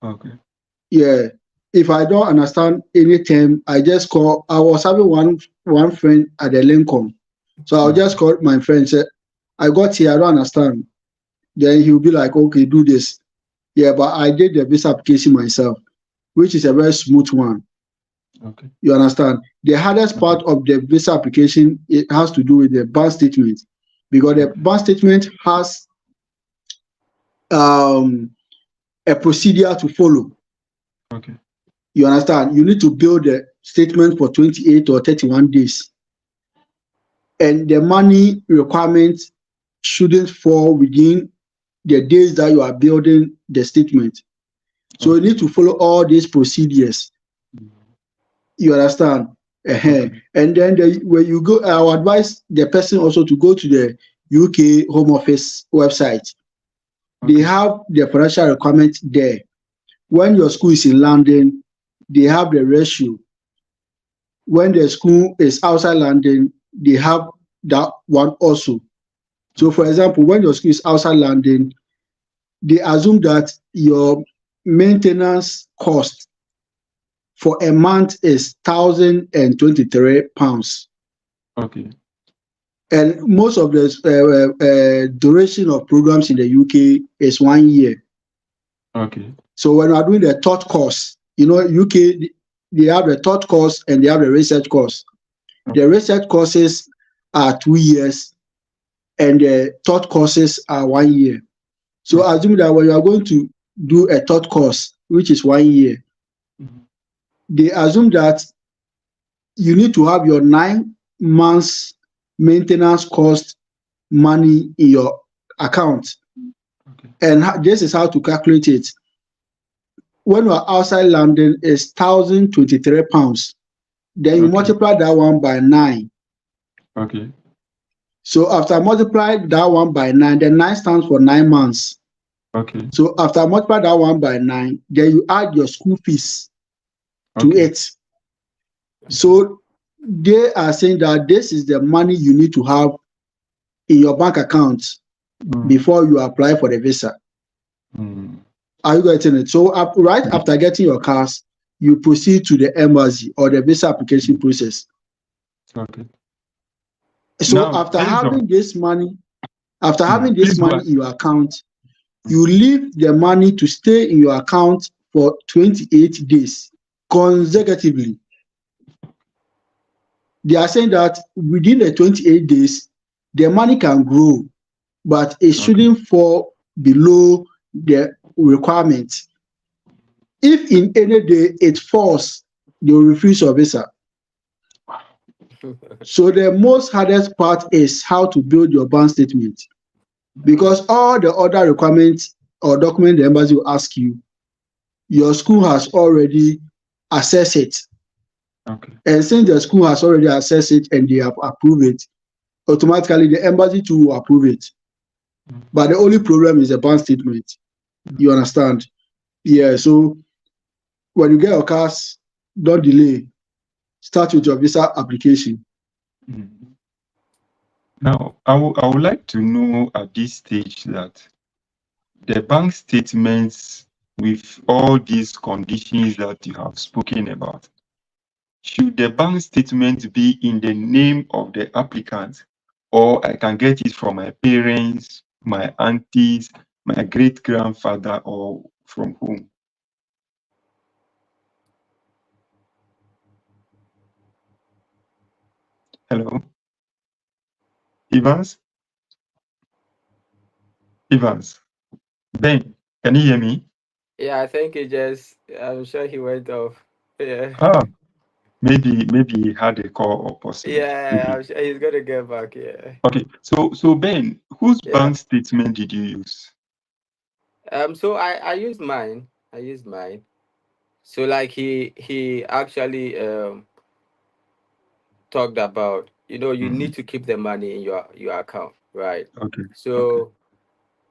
Okay. Yeah. If I don't understand any term, I just call. I was having one friend at the Lincoln, so I'll just call my friend. Say, I got here. I don't understand. Then he'll be like, okay, do this. Yeah, but I did the visa application myself, which is a very smooth one. Okay. You understand? The hardest part of the visa application, it has to do with the bank statement, because the bank statement has a procedure to follow. Okay. You understand? You need to build a statement for 28 or 31 days. And the money requirement shouldn't fall within the days that you are building the statement. So you need to follow all these procedures. You understand? Okay. And then when you go, I will advise the person also to go to the UK Home Office website. They have the financial requirement there. When your school is in London, they have the ratio. When the school is outside London, they have that one also. So, for example, when your school is outside London, they assume that your maintenance cost for a month is £1,023. Okay. And most of the duration of programs in the UK is 1 year. Okay. So when we are doing the third course, UK, they have the third course and they have the research course. The research courses are 2 years and the third courses are 1 year. So assume that when you are going to do a third course, which is 1 year, they assume that you need to have your 9 months maintenance cost money in your account. And this is how to calculate it. When you are outside London, it's £1,023. Then you multiply that one by 9. Okay. So after multiply that one by 9, the 9 stands for 9 months. Okay. So after multiply that one by 9, then you add your school fees to it. So they are saying that this is the money you need to have in your bank account before you apply for the visa. Are you getting it? So right after getting your CAS, you proceed to the embassy or the visa application process. Okay. So now, after having this money in your account, you leave the money to stay in your account for 28 days consecutively. They are saying that within the 28 days, the money can grow, but it shouldn't fall below the requirement. If in any day it falls, they will refuse your visa. So the most hardest part is how to build your bank statement, because all the other requirements or documents the embassy will ask you, your school has already assessed it. And since the school has already assessed it and they have approved it, automatically the embassy too will approve it. But the only problem is the bank statement. You understand? Yeah, so when you get your CAS, don't delay. Start with your visa application. Now, I would like to know at this stage that the bank statements with all these conditions that you have spoken about, should the bank statement be in the name of the applicant, or I can get it from my parents, my aunties, my great grandfather, or from whom? Hello, Evans? Evans? Ben, can you hear me? Yeah, I think he just. I'm sure he went off. Yeah. Ah, maybe he had a call or possibly. Yeah, Maybe. I'm sure he's gonna get back. Yeah. Okay, so Ben, whose Yeah. bank statement did you use? So I used mine. I used mine. So like he actually talked about, you Mhm. need to keep the money in your account, right? Okay, okay, So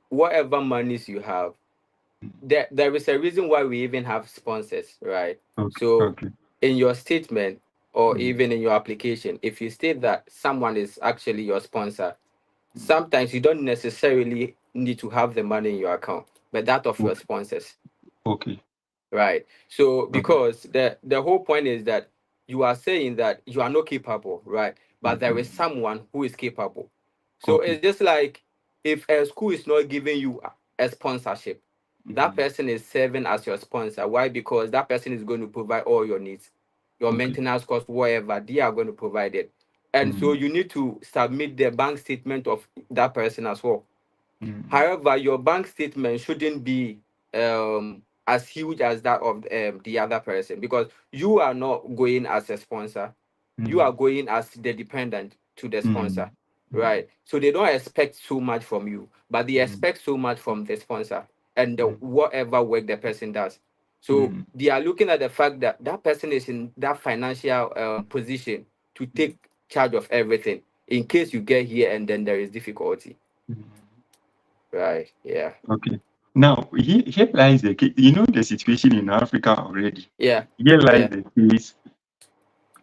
whatever monies you have, there is a reason why we even have sponsors, right? okay, So okay. in your statement or Mm, even in your application, if you state that someone is actually your sponsor, sometimes you don't necessarily need to have the money in your account, but that of your okay, sponsors. okay, Right. So okay. because the whole point is that you are saying that you are not capable, right? But there is Mhm. someone who is capable. So Okay. it's just like if a school is not giving you a sponsorship, that Mhm. person is serving as your sponsor. Why? Because that person is going to provide all your needs, your Okay. maintenance cost, whatever, they are going to provide it. And so Mhm. you need to submit the bank statement of that person as well. Mhm. However, your bank statement shouldn't be as huge as that of the other person, because you are not going as a sponsor, you are Mhm. going as the dependent to the sponsor, Mhm. Mhm. right? So they don't expect so much from you, but they Mhm. expect so much from the sponsor and the Mhm. whatever work the person does. So Mhm. they are looking at the fact that that person is in that financial position to take charge of everything in case you get here and then there is difficulty. Mhm. Right. Yeah. Okay. Now, here lies the case. You know the situation in Africa already. Yeah. Here lies Yeah. the case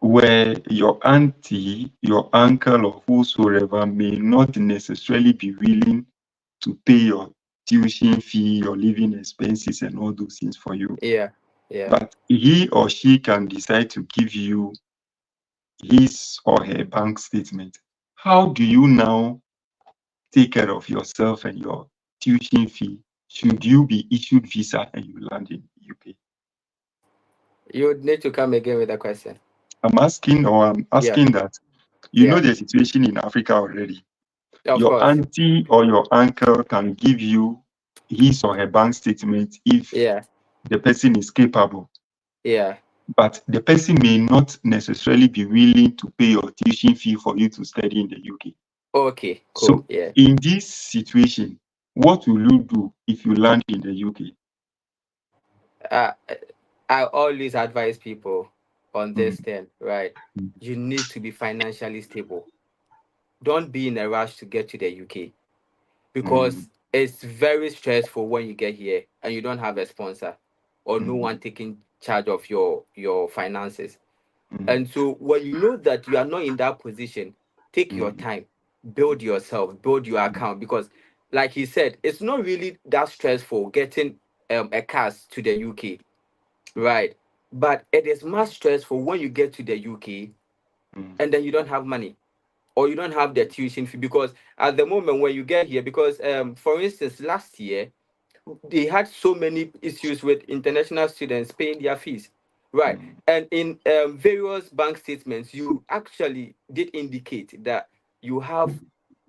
where your auntie, your uncle, or whosoever may not necessarily be willing to pay your tuition fee, your living expenses, and all those things for you. Yeah. Yeah. But he or she can decide to give you his or her bank statement. How do you now take care of yourself and your tuition fee should you be issued visa and you land in UK? You would need to come again with a question. I'm Yeah. asking that you know Yeah. the situation in Africa already. Of Your course. auntie or your uncle can give you his or her bank statement if Yeah. the person is capable, Yeah. but the person may not necessarily be willing to pay your tuition fee for you to study in the UK. Okay. Cool. So, Yeah. in this situation, what will you do if you land in the UK? Uh, I always advise people on Mm, this thing, right? mm, You need to be financially stable. Don't be in a rush to get to the UK, mm, because it's very stressful when you get here and you don't have a sponsor or no one mm, taking charge of your finances. mm, And so when you know that you are not in that position, take your mm, time, build yourself, build your account, because like he said, it's not really that stressful getting a cast to the UK, right? But it is much stressful when you get to the UK mm, and then you don't have money or you don't have the tuition fee, because at the moment when you get here, because for instance last year they had so many issues with international students paying their fees, right? mm, And in various bank statements, you actually did indicate that you have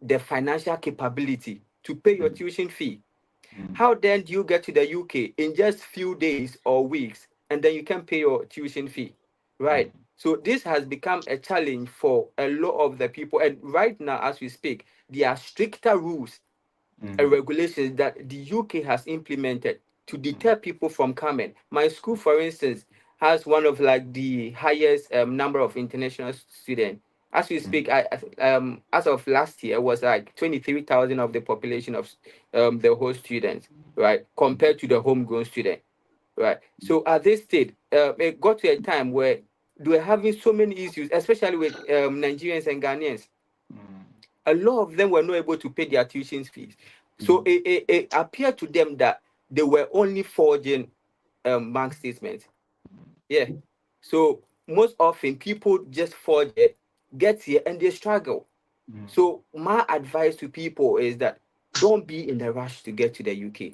the financial capability to pay your mm, tuition fee. mm, How then do you get to the UK in just few days or weeks and then you can pay your tuition fee, mm, right? So this has become a challenge for a lot of the people. And right now, as we speak, there are stricter rules and mm, regulations that the UK has implemented to deter people from coming. My school, for instance, has one of like the highest number of international students. As we mm, speak, as of last year, it was like 23,000 of the population of the whole students, right, compared to the homegrown student, right. So at this state, it got to a time where they were having so many issues, especially with Nigerians and Ghanaians. mm, A lot of them were not able to pay their tuition fees. So it appeared to them that they were only forging bank statements. Yeah. So most often people just forge it, get here, and they struggle. So my advice to people is that don't be in a rush to get to the UK.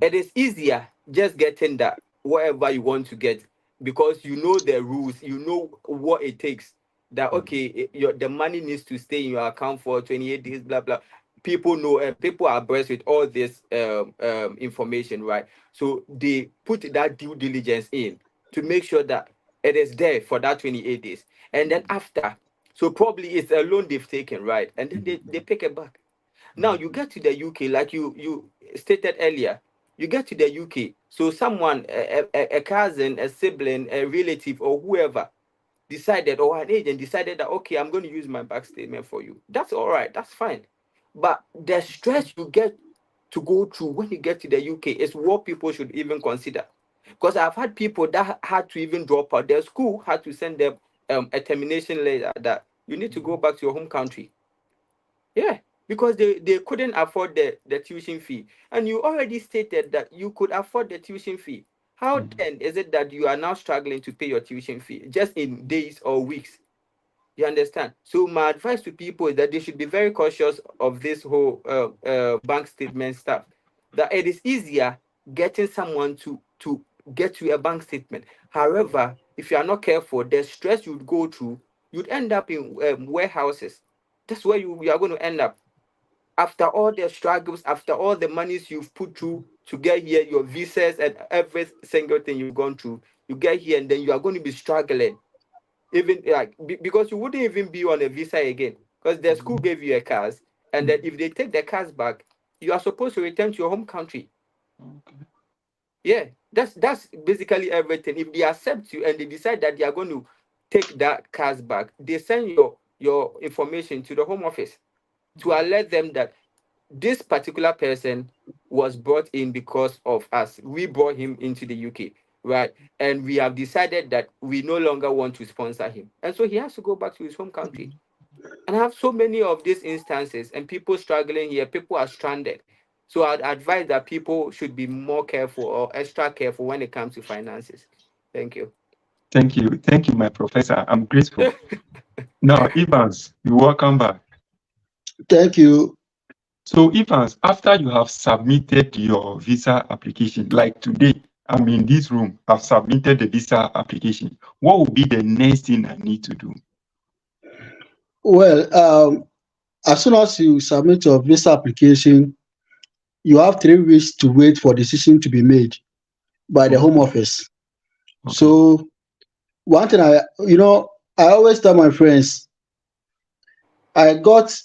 It is easier just getting that whatever you want to get, because you know the rules, you know what it takes. That okay, the money needs to stay in your account for 28 days, blah blah. People know, and people are abreast with all this information, right? So they put that due diligence in to make sure that it is there for that 28 days. And then after, so probably it's a loan they've taken, right? And then they pick it back. Now you get to the UK, like you stated earlier, you get to the UK. So someone, a cousin, a sibling, a relative, or whoever decided, or an agent decided that okay, I'm going to use my bank statement for you. That's all right. That's fine. But the stress you get to go through when you get to the UK is what people should even consider. Because I've had people that had to even drop out. Their school had to send them a termination letter that you need to go back to your home country. Yeah, because they couldn't afford the tuition fee. And you already stated that you could afford the tuition fee. How then is it that you are now struggling to pay your tuition fee just in days or weeks? You understand? So my advice to people is that they should be very cautious of this whole bank statement stuff. That it is easier getting someone to get you a bank statement. However, if you are not careful, the stress you'd go through, you'd end up in warehouses. That's where you are going to end up. After all the struggles, after all the monies you've put through to get here, your visas and every single thing you've gone through, you get here and then you are going to be struggling, even like because you wouldn't even be on a visa again, because the school gave you a cars, and then if they take the cars back, you are supposed to return to your home country. Yeah, that's basically everything. If they accept you and they decide that they are going to take that cars back, they send your information to the home office to alert them that this particular person was brought in because of us. We brought him into the UK, right? And we have decided that we no longer want to sponsor him. And so he has to go back to his home country. And I have so many of these instances, and people struggling here, people are stranded. So I'd advise that people should be more careful or extra careful when it comes to finances. Thank you. Thank you, my professor. I'm grateful. Now, Evans, you're welcome back. Thank you. So, Evans, after you have submitted your visa application, like today, I'm in this room, I've submitted the visa application. What will be the next thing I need to do? Well, as soon as you submit your visa application, you have 3 weeks to wait for decision to be made by the Home Office. Okay. So one thing I always tell my friends, I got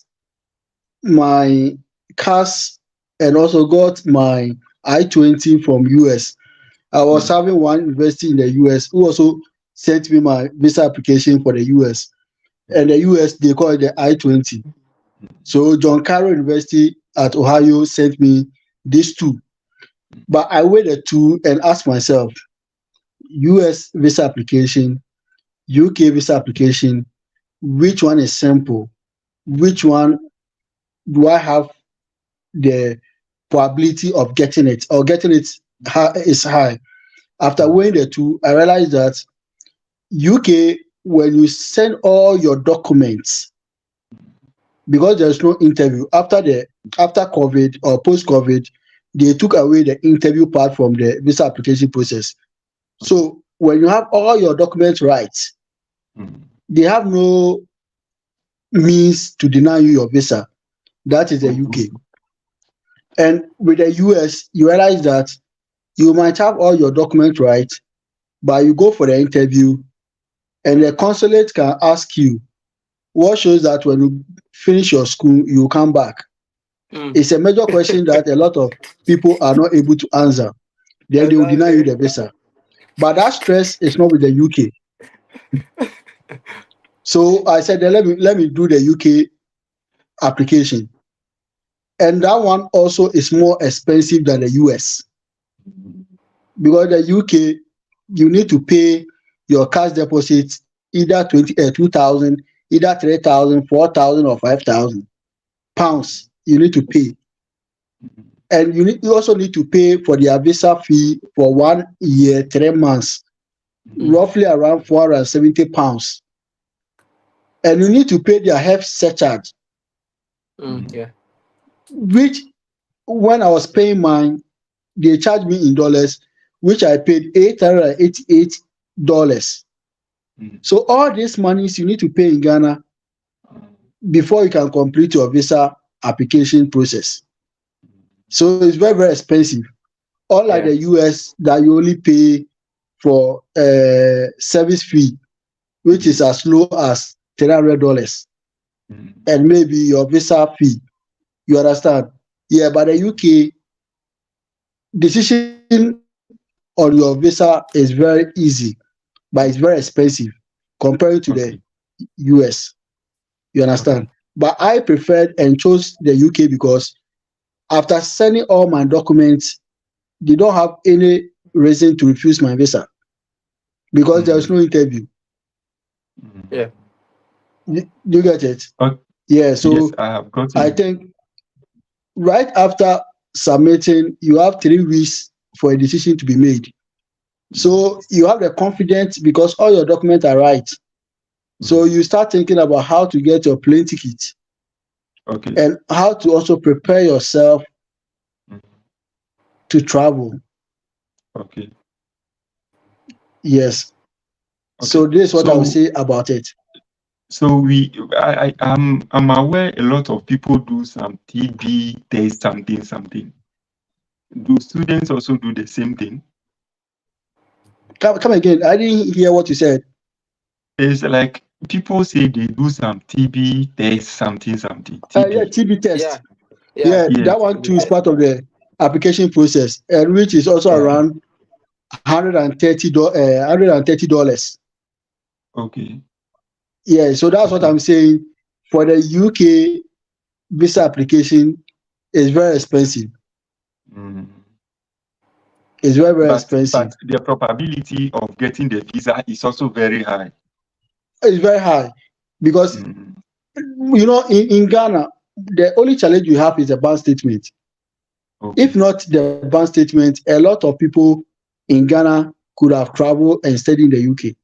my CAS and also got my I-20 from US. I was having one university in the US who also sent me my visa application for the US. And the US, they call it the I-20. So John Carroll University at Ohio sent me these two. But I weighed the two and asked myself, US visa application, UK visa application, which one is simple? Which one do I have the probability of getting it, or getting it is high? After weighing the two, I realized that UK, when you send all your documents, because there's no interview after COVID or post-COVID, they took away the interview part from the visa application process. So when you have all your documents right, they have no means to deny you your visa. That is the UK. And with the US, you realize that you might have all your documents right, but you go for the interview and the consulate can ask you, what shows that when you finish your school, you come back? It's a major question that a lot of people are not able to answer. Then they will deny you the visa. But that stress is not with the UK. So I said, let me do the UK application. And that one also is more expensive than the US. Because the UK, you need to pay your cash deposit either 2,000, either 3,000, 4,000, or 5,000 pounds. You need to pay. And you also need to pay for their visa fee for 1 year, 3 months, roughly around £470. And you need to pay their health surcharge, Yeah. which when I was paying mine, they charged me in dollars, which I paid $888. So all these monies you need to pay in Ghana before you can complete your visa application process. So it's very, very expensive. Unlike the US, that you only pay for service fee, which is as low as $300, and maybe your visa fee. You understand? Yeah, but the UK decision on your visa is very easy, but it's very expensive compared to the US. You understand? But I preferred and chose the UK because after sending all my documents, they don't have any reason to refuse my visa because there was no interview. Yeah. You get it? Yeah. So yes, I have got it. I think right after submitting, you have 3 weeks for a decision to be made. So you have the confidence because all your documents are right. So you start thinking about how to get your plane ticket, and how to also prepare yourself to travel. Yes. So this is what I would say about it. So I'm aware a lot of people do some TB test, something. Do students also do the same thing? Come again. I didn't hear what you said. It's like people say they do some TB test, something. TB. Yeah, TB test. Yeah, that one too is part of the application process, and which is also around $130. Okay. Yeah, so that's what I'm saying. For the UK visa application, it's very expensive. It's very, very expensive. But the probability of getting the visa is also very high. It's very high because, in Ghana, the only challenge you have is the bank statement. If not the bank statement, a lot of people in Ghana could have traveled and stayed in the UK.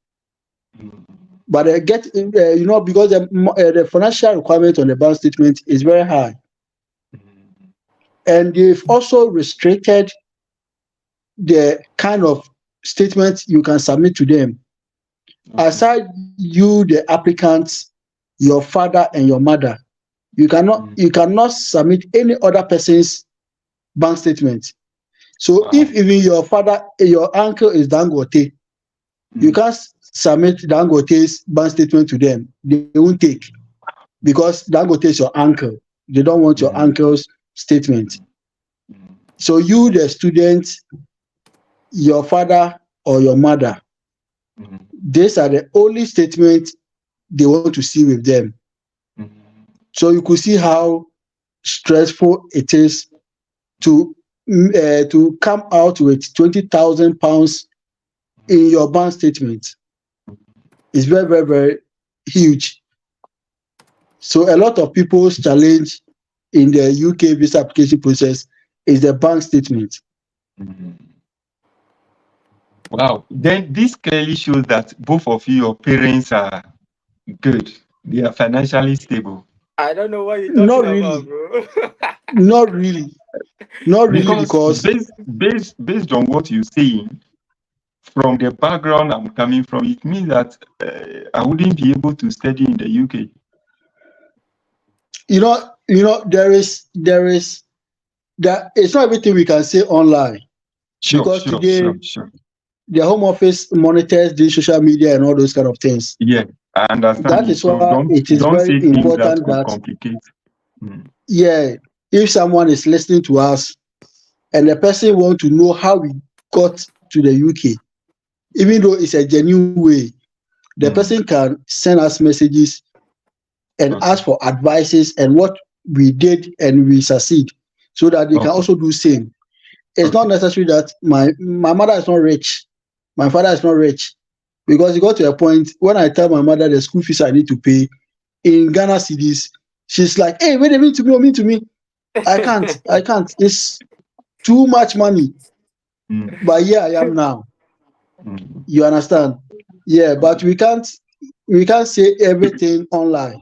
But because the financial requirement on the bank statement is very high. And they've also restricted the kind of statements you can submit to them. Aside you, the applicants, your father and your mother, you cannot submit any other person's bank statement. So if even your father, your uncle is Dangote, you can't submit Dangote's bank statement to them. They won't take, because Dangote is your uncle. They don't want your uncle's statement. So you, the student, your father or your mother, these are the only statements they want to see with them. So you could see how stressful it is to come out with £20,000 in your bank statement. It's very, very, very huge. So a lot of people's challenge in the UK visa application process is the bank statement. Wow. Then this clearly shows that both of you, your parents are good. They are financially stable. I don't know what you're talking about, bro. Not really. Not really, because based on what you're saying, from the background I'm coming from, it means that I wouldn't be able to study in the UK. It's not everything we can say online. Because today, the Home Office monitors the social media and all those kind of things. Yeah, I understand. That is why it is very important that if someone is listening to us and the person wants to know how we got to the UK, even though it's a genuine way, the person can send us messages and ask for advices and what we did and we succeed, so that they can also do same. It's not necessary that my mother is not rich, my father is not rich, because it got to a point when I tell my mother the school fees I need to pay in Ghana cedis, she's like, "Hey, wait a minute to me." I can't. I can't. It's too much money. But here I am now. You understand? Yeah, but we can't say everything online.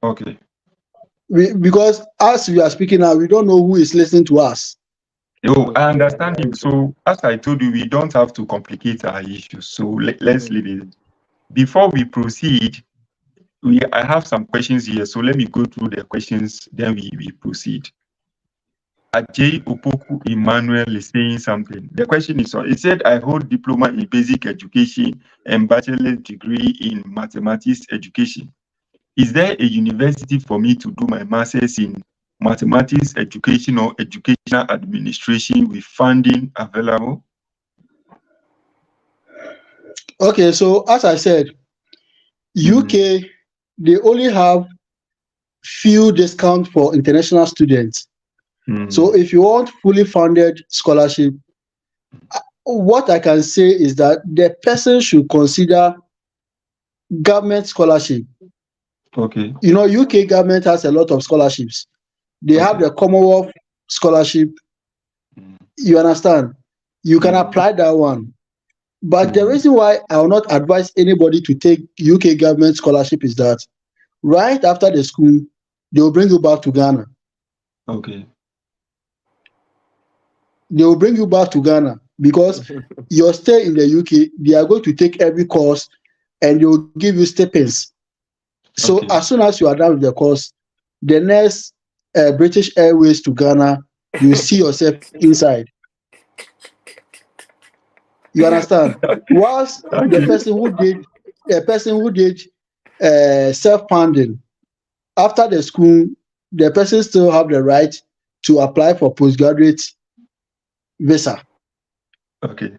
Okay. Because as we are speaking now, we don't know who is listening to us. Oh, I understand you. So, as I told you, we don't have to complicate our issues. So, let's leave it. Before we proceed, I have some questions here. So, let me go through the questions, then we proceed. Ajay Opoku Emmanuel is saying something. The question is, he said, I hold diploma in basic education and bachelor's degree in mathematics education. Is there a university for me to do my master's in mathematics education or educational administration with funding available? Okay, so as I said, UK, they only have few discount for international students. So if you want fully funded scholarship, what I can say is that the person should consider government scholarship. Okay. You know, UK government has a lot of scholarships. They have the Commonwealth scholarship. You understand? You can apply that one. But the reason why I will not advise anybody to take UK government scholarship is that right after the school, they will bring you back to Ghana. Okay. They will bring you back to Ghana because your stay in the UK, they are going to take every course and they will give you stipends. So as soon as you are done with the course, the next British Airways to Ghana, you see yourself inside. You understand? Whilst the person who did self-funding after the school, the person still have the right to apply for postgraduate visa. Okay.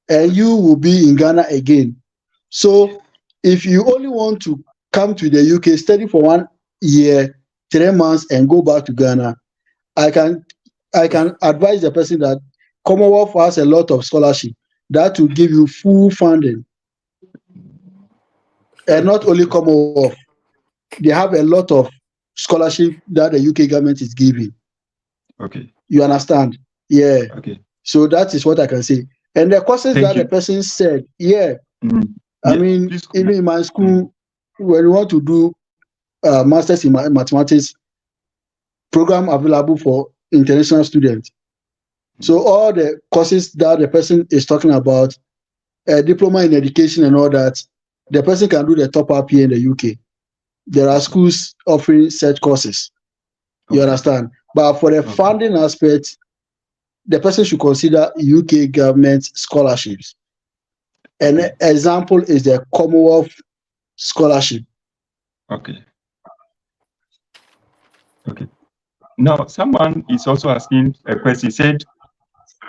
And you will be in Ghana again. So if you only want to come to the UK, study for 1 year, 3 months, and go back to Ghana, I can advise the person that Commonwealth has a lot of scholarship that will give you full funding. And not only Commonwealth, they have a lot of scholarship that the UK government is giving. Okay. You understand? Yeah. Okay. So that is what I can say. And the courses that the person said, I mean, even in my school, when you want to do masters in mathematics, program available for international students. So all the courses that the person is talking about, diploma in education and all that, the person can do the top up here in the UK. There are schools offering such courses. You understand? But for the funding aspect, the person should consider UK government scholarships. An example is the Commonwealth scholarship. Okay. Okay. Now, someone is also asking a question. He said,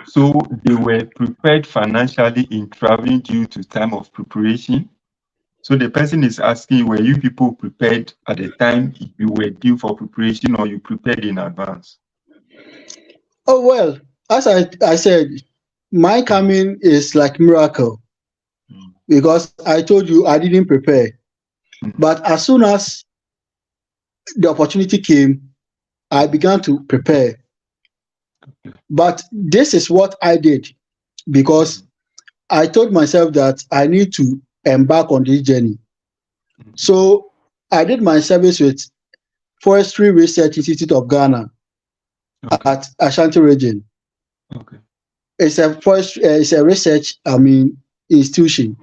so they were prepared financially in traveling due to time of preparation. So the person is asking, were you people prepared at the time you were due for preparation, or you prepared in advance? Oh, well, as I said, my coming is like miracle because I told you I didn't prepare. But as soon as the opportunity came, I began to prepare. But this is what I did because I told myself that I need to embark on this journey. So I did my service with Forestry Research Institute of Ghana at Ashanti region. Okay. It's a research institution.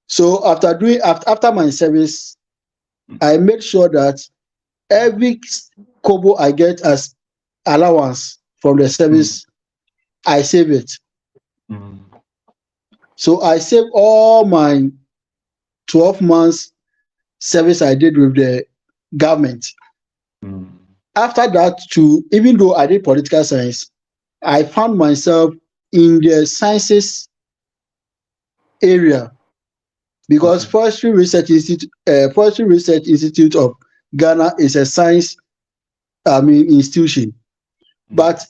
So after my service, I made sure that every kobo I get as allowance from the service, I save it. So I saved all my 12 months service I did with the government. After that, too, even though I did political science, I found myself in the sciences area because Forestry Research Institute of Ghana is a science institution. But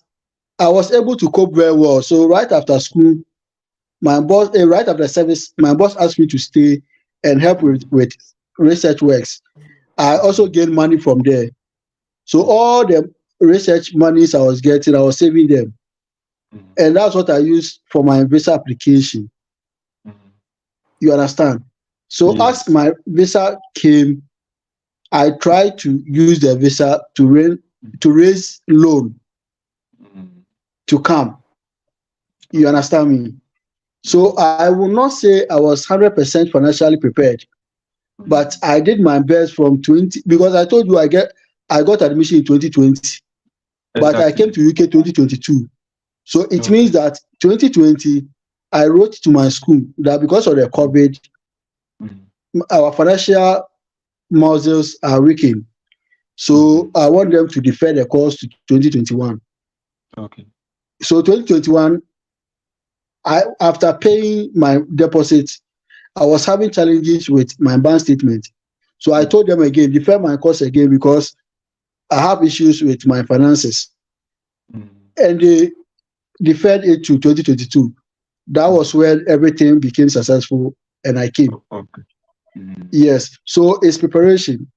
I was able to cope very well. So right after school, right after service, my boss asked me to stay and help with research works. I also gained money from there. So all the research monies I was getting, I was saving them. And that's what I used for my visa application. You understand? So as Yes. my visa came, I tried to use the visa to raise loan to come. You understand me? So I will not say I was 100% financially prepared, but I did my best from 20 because I told you I got admission in 2020, but I came Exactly. to UK 2022. So it Okay. means that 2020 I wrote to my school that because of the COVID, our financial muscles are weakened. So I want them to defer the course to 2021. Okay. So 2021, after paying my deposit, I was having challenges with my bank statement. So I told them again, defer my course again because I have issues with my finances. And they deferred it to 2022. That was when everything became successful and I came. Okay. Yes. So it's preparation.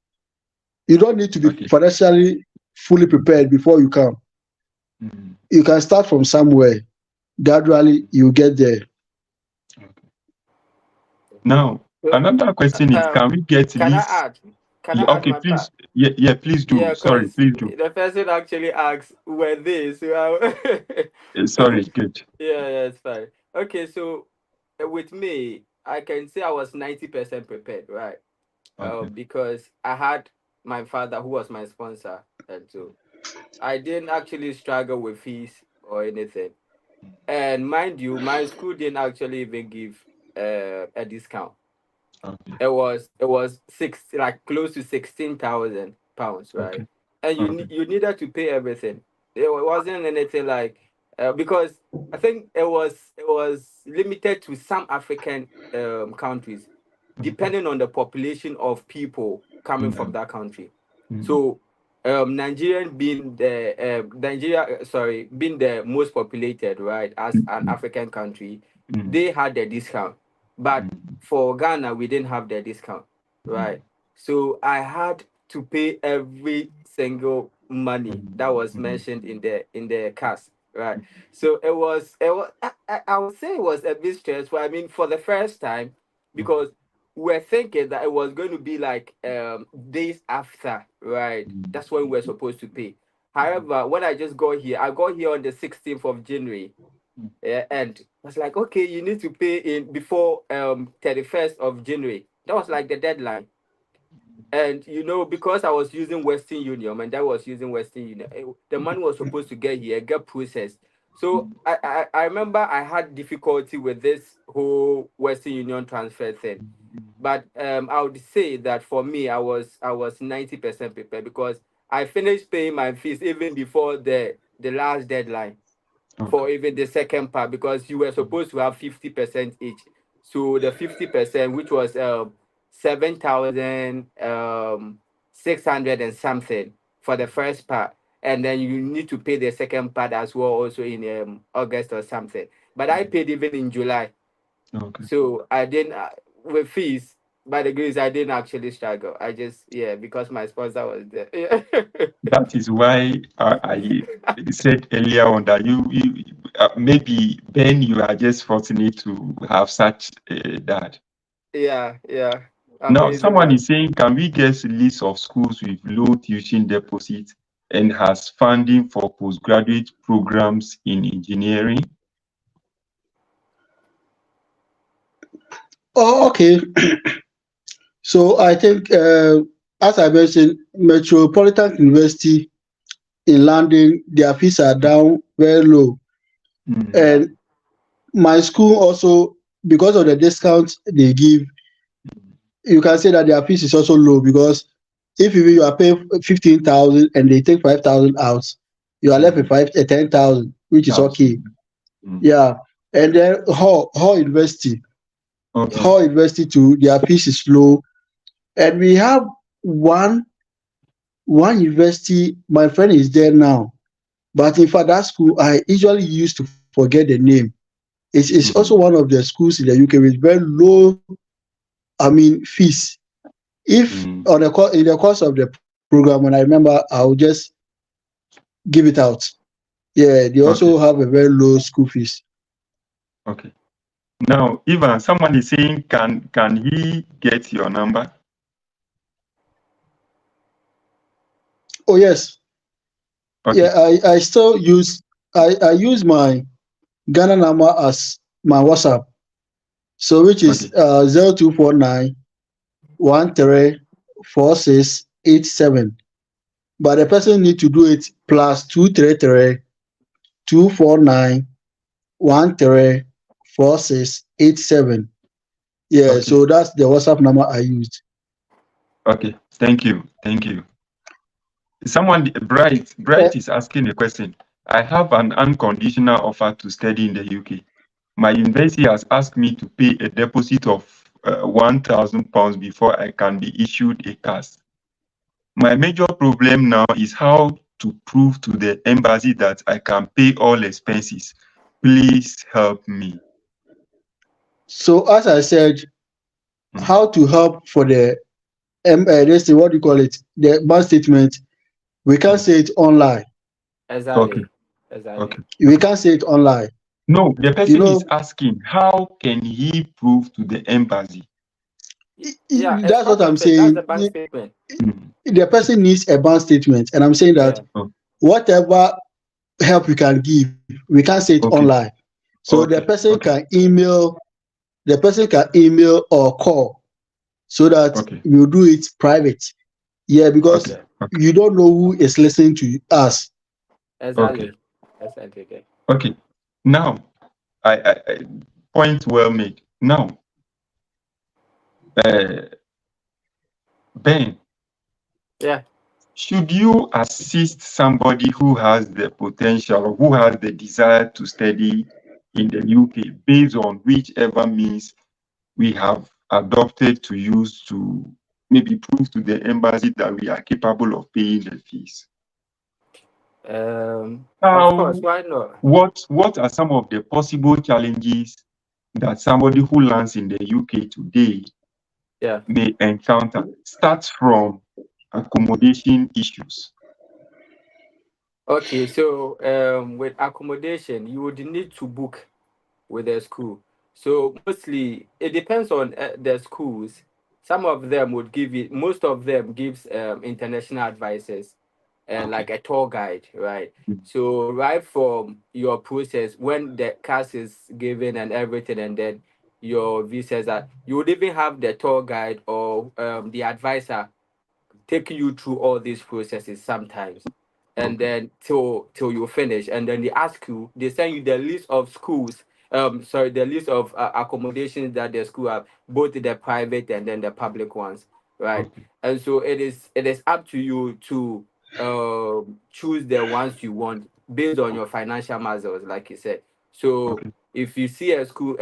You don't need to be Okay. financially fully prepared before you come. You can start from somewhere. Gradually, you get there. Okay. Now, another question is, can we get Can I least? add? Can I add Okay, my please. part? Yeah, please do. Yeah, Sorry, because please do. the person actually asks where this. Well, Sorry, good. yeah, it's fine. Okay, so with me, I can say I was 90% prepared, right? Okay. Because I had my father who was my sponsor, and so I didn't actually struggle with fees or anything. And mind you, my school didn't actually even give a discount. Okay. It was like close to 16,000 pounds, right? Okay. And Okay. you needed to pay everything. It wasn't anything like because I think it was limited to some African countries, depending on the population of people coming from that country. So Nigeria, being the most populated, right, as an African country, they had the discount. But for Ghana, we didn't have the discount, right? So I had to pay every single money that was mentioned in the cast, right? So I would say it was a bit stressful. I mean, for the first time, because we're thinking that it was going to be like days after, right? That's when we're supposed to pay. However, when I just got here, I got here on the 16th of January. Yeah, and I was like, okay, you need to pay in before 31st of January. That was like the deadline. And because I was using Western Union and that was using Western Union, the money was supposed to get processed. So I remember I had difficulty with this whole Western Union transfer thing. But I would say that for me, I was 90% prepared because I finished paying my fees even before the last deadline Okay. for even the second part because you were supposed to have 50% each. So the 50%, which was 7,600 and something for the first part, and then you need to pay the second part as well, also in August or something. But I paid even in July, Okay. so I didn't with fees. By the grace, I didn't actually struggle. I just because my sponsor was there. Yeah. That is why I said earlier on that you maybe Ben, you are just fortunate to have such dad. Yeah. Now, Amazing someone one. is saying, can we get a list of schools with low tuition deposit and has funding for postgraduate programs in engineering? Oh, okay. So I think, as I mentioned, Metropolitan University in London, their fees are down very low. Yeah. And my school also, because of the discounts they give, you can say that their fees is also low because if you are paying 15,000 and they take 5,000 out, you are left with 10,000, which is okay. Yeah. And then Hall University, Okay. Hall University too, their fees is low. And we have one university, my friend is there now. But in fact, that school, I usually used to forget the name. It's also one of the schools in the UK with very low, fees. If in the course of the program. When I remember, I'll just give it out. Yeah, they Okay. also have a very low school fees. Okay. Now, Ivan, someone is saying, can he get your number? Oh yes, Okay. yeah. I still use I use my Ghana number as my WhatsApp. So which is Okay. 0249134687. But the person need to do it plus 233 249134687. Yeah, Okay. so that's the WhatsApp number I used. Okay. Thank you. Thank you. Someone, Uh, Bright is asking a question. I have an unconditional offer to study in the UK. My university has asked me to pay a deposit of £1,000 before I can be issued a CAS. My major problem now is how to prove to the embassy that I can pay all expenses. Please help me. so as I said, Mm. how to help for the let's say what do you call it, the bank statement. We can't Mm. say it online. Okay. Exactly. Exactly. Okay. We Okay. can't say it online. No, the You person is know, asking how can he prove to the embassy? Yeah, a that's what sort I'm of it. That's saying. the bank statement. Mm. The person needs a bank statement, and I'm saying that Yeah. Oh, whatever help we can give, we can't say it okay. online. So Okay. Okay. the person can email or call so that Okay. we'll do it private. Yeah, Okay. because Yeah. Okay. you don't know who is listening to us. Okay. Exactly. Exactly. Okay. Okay. Now, I point well made. Now, uh, Ben, Yeah. should you assist somebody who has the potential, who has the desire to study in the UK based on whichever means we have adopted to use to maybe prove to the embassy that we are capable of paying the fees? Of course. How, Why not? what are some of the possible challenges that somebody who lands in the UK today Yeah. may encounter? Start from accommodation issues. Okay. So, with accommodation, you would need to book with the school. So mostly it depends on the schools. Some of them would give it. Most of them gives international advices and Okay. like a tour guide, right? Mm. So right from your process when the class is given and everything, and then your visas are, you would even have the tour guide or the advisor taking you through all these processes sometimes, and Okay. then till you finish, and then they ask you, they send you the list of schools, sorry, the list of accommodations that the school have, both the private and then the public ones, right? Okay. And so it is up to you to choose the ones you want based on your financial muscles, like you said. So Okay. if you see a school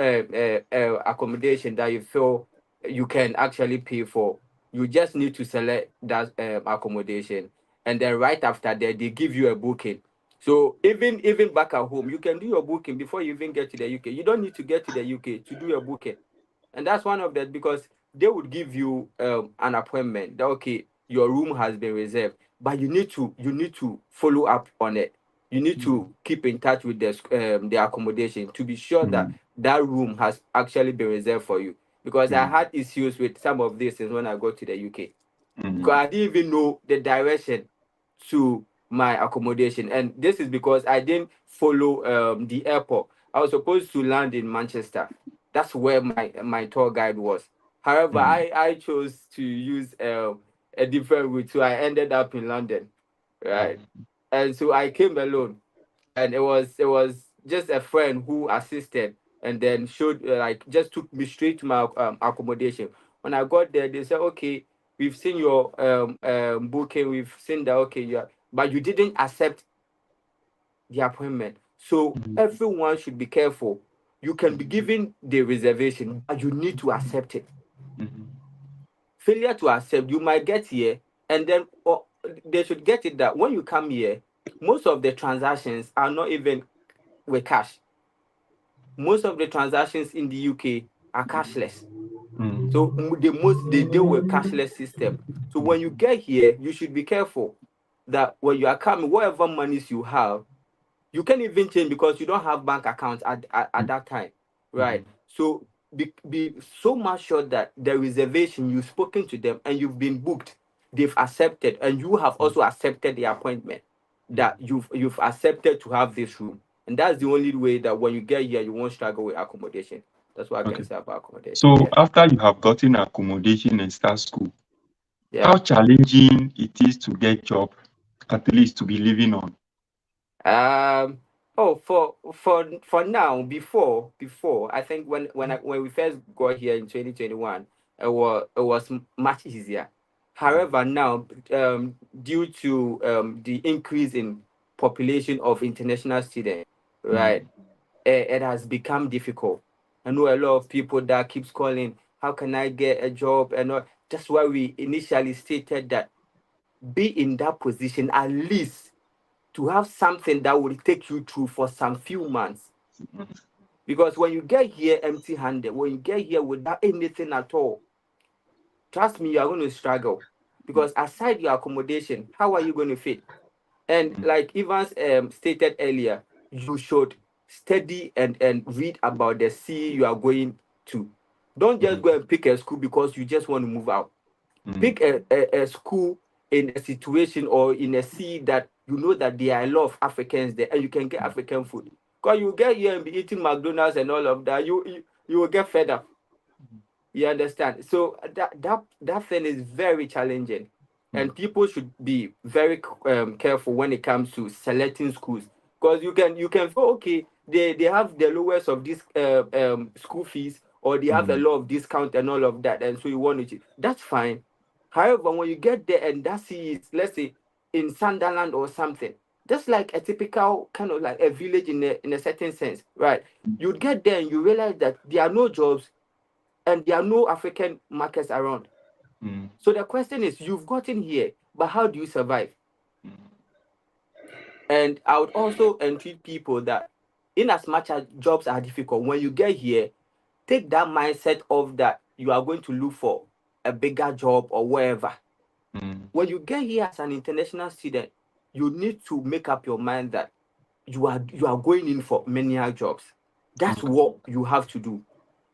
accommodation that you feel you can actually pay for, you just need to select that accommodation, and then right after that they give you a booking. So even back at home you can do your booking before you even get to the UK. You don't need to get to the UK to do your booking, and that's one of that, because they would give you an appointment that, okay, your room has been reserved, but you need to follow up on it. You need to keep in touch with the accommodation to be sure that Mm. that room has actually been reserved for you, because I Mm. had issues with some of these things when I got to the UK, because Mm. I didn't even know the direction to my accommodation. And this is because I didn't follow the airport. I was supposed to land in Manchester. That's where my tour guide was. However, Mm. I chose to use a different route, so I ended up in London, right? And so I came alone, and it was just a friend who assisted, and then showed like just took me straight to my accommodation. When I got there, they said, okay, we've seen your booking, we've seen that, okay, yeah, but you didn't accept the appointment. So Mm. everyone should be careful. You can be given the reservation, but you need to accept it. Mm. Failure to accept, you might get here, and then they should get it that when you come here, most of the transactions are not even with cash. Most of the transactions in the UK are cashless. So they deal with cashless system. So when you get here, you should be careful that when you are coming, whatever monies you have, you can't even change because you don't have bank accounts at that time, right? So be so much sure that the reservation you've spoken to them and you've been booked, they've accepted, and you have also accepted the appointment that you've accepted to have this room. And that's the only way that when you get here, you won't struggle with accommodation. That's what I can Okay. say about accommodation. So Yeah. after you have gotten accommodation and start school, Yeah. how challenging it is to get job, at least to be living on? Oh, for now, before I think when we first got here in 2021, it was much easier. However, now due to the increase in population of international students, right, it has become difficult. I know a lot of people that keeps calling, how can I get a job and all. That's why we initially stated that be in that position at least to have something that will take you through for some few months. Because when you get here empty handed, when you get here without anything at all, trust me, you are going to struggle. Because aside your accommodation, how are you going to fit? And like Evans stated earlier, you should study and read about the sea you are going to. Don't just go and pick a school because you just want to move out. Pick a school in a situation or in a city that you know that there are a lot of Africans there and you can get African food. Because you get here and be eating McDonald's and all of that, you will get fed up. You understand? So that thing is very challenging, and people should be very careful when it comes to selecting schools, because you can feel okay. They have the lowest of this school fees, or they have a lot of discount and all of that, and so you want to choose. That's fine. However, when you get there and that is, let's say, in Sunderland or something, just like a typical kind of like a village in a certain sense, right? You'd get there and you realize that there are no jobs and there are no African markets around. So the question is, you've gotten here, but how do you survive? And I would also entreat people that, in as much as jobs are difficult, when you get here, take that mindset of that you are going to look for a bigger job or wherever. When you get here as an international student, you need to make up your mind that you are going in for many jobs. That's what you have to do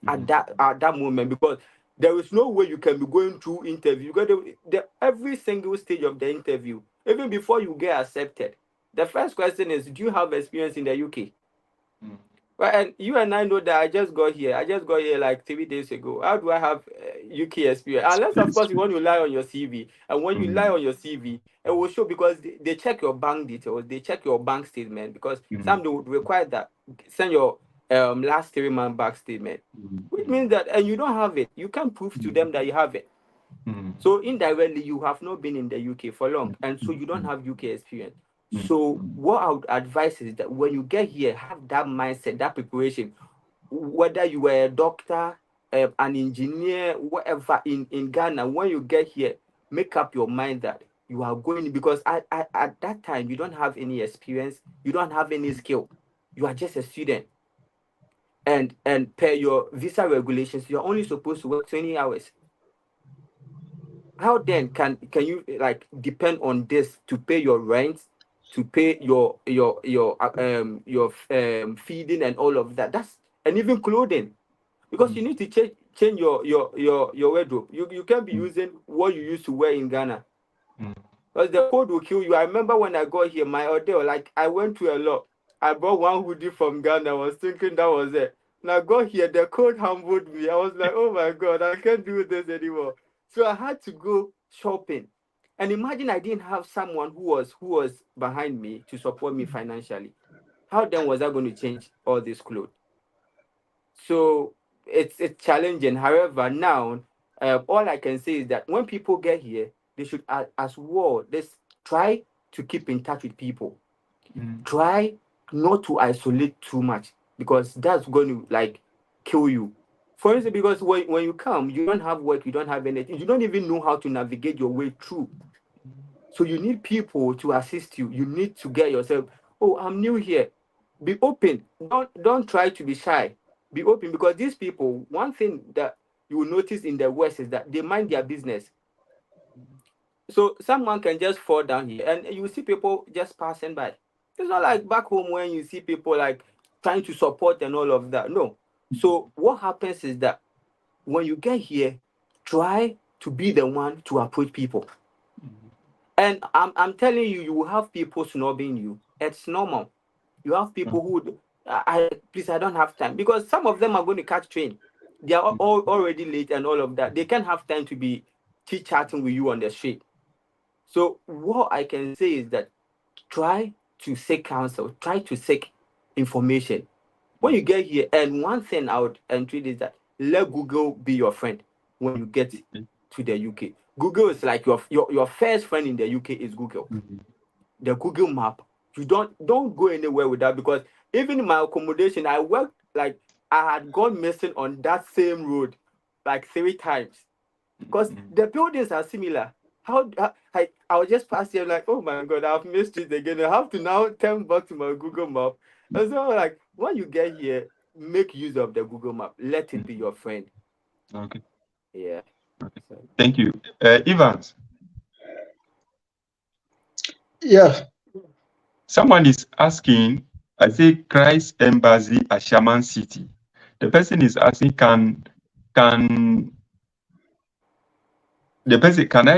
at that moment, because there is no way you can be going through interview, because every single stage of the interview, even before you get accepted, the first question is, do you have experience in the UK? Well, and you and I know that I just got here like 3 days ago. How do I have UK experience? Unless, of course, you want to lie on your CV. And when you lie on your CV, it will show, because they check your bank details, they check your bank statement, because some they would require that send your last 3 month bank statement, which means that, and you don't have it. You can't prove to them that you have it. So indirectly, you have not been in the UK for long, and so you don't have UK experience. So what I would advise is that when you get here, have that mindset, that preparation. Whether you were a doctor, an engineer, whatever in Ghana, when you get here, make up your mind that you are going, because at that time you don't have any experience, you don't have any skill, you are just a student, and per your visa regulations, you're only supposed to work 20 hours. How then can you like depend on this to pay your rent, to pay your feeding and all of that? That's, and even clothing, because you need to change your wardrobe. You can't be using what you used to wear in Ghana, because the cold will kill you. I remember when I got here, my ordeal, like I went through a lot. I brought one hoodie from Ghana. I was thinking that was it. And I got here, the cold humbled me. I was like, oh my God, I can't do this anymore. So I had to go shopping. And imagine I didn't have someone who was behind me to support me financially. How then was I going to change all these clothes? So it's challenging. However, now all I can say is that when people get here, they should as well. Let's try to keep in touch with people. Try not to isolate too much, because that's going to like kill you. For instance, because when you come, you don't have work, you don't have anything, you don't even know how to navigate your way through. So you need people to assist you. You need to get yourself, oh, I'm new here. Be open. Don't try to be shy. Be open, because these people, one thing that you will notice in the West is that they mind their business. So someone can just fall down here and you see people just passing by. It's not like back home when you see people like trying to support and all of that. No. So what happens is that when you get here, try to be the one to approach people. And I'm telling you, you will have people snobbing you. It's normal. You have people who would, please, I don't have time, because some of them are going to catch train. They are all already late and all of that. They can't have time to be chit chatting with you on the street. So what I can say is that try to seek counsel, try to seek information when you get here. And one thing I would entreat is that let Google be your friend when you get to the UK. Google is like your first friend in the UK is Google. The Google map. You don't go anywhere with that, because even in my accommodation, I worked like I had gone missing on that same road like 3 times because the buildings are similar. I was just passing like, oh my god, I've missed it again. I have to now turn back to my Google map. And so like when you get here, make use of the Google map. Let it be your friend. Okay. Yeah. Okay. Thank you. Evans. Yeah. Someone is asking, I say Christ Embassy at Shaman City. The person is asking, can I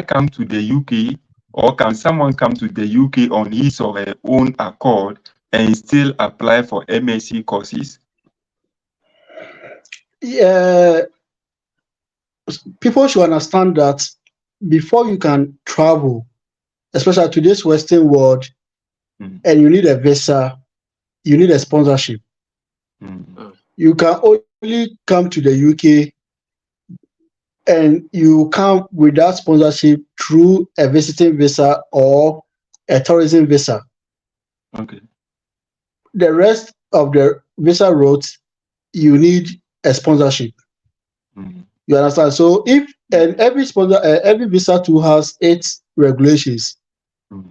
come to the UK, or can someone come to the UK on his or her own accord and still apply for MSc courses? Yeah. People should understand that before you can travel, especially to this Western world, and you need a visa, you need a sponsorship. You can only come to the UK and you come without sponsorship through a visiting visa or a tourism visa. Okay. The rest of the visa routes, you need a sponsorship. You understand? So every visa too has its regulations.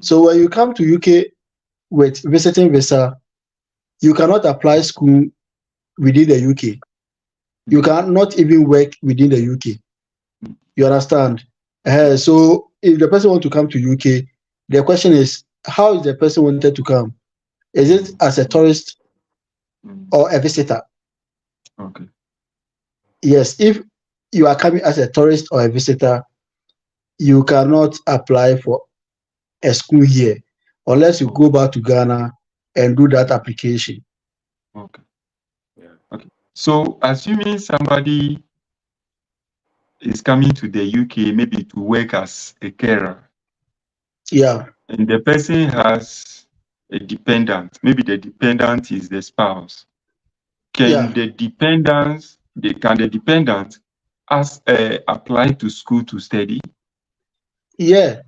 So when you come to UK with visiting visa, you cannot apply school within the UK. You cannot even work within the UK. You understand? So if the person wants to come to UK, the question is, how is the person wanted to come? Is it as a tourist or a visitor? Okay. Yes, if you are coming as a tourist or a visitor, you cannot apply for a school here unless you go back to Ghana and do that application. Okay. Yeah. Okay. So assuming somebody is coming to the UK maybe to work as a carer. Yeah. And the person has a dependent. Maybe the dependent is the spouse. Can the dependent apply to school to study? Yeah.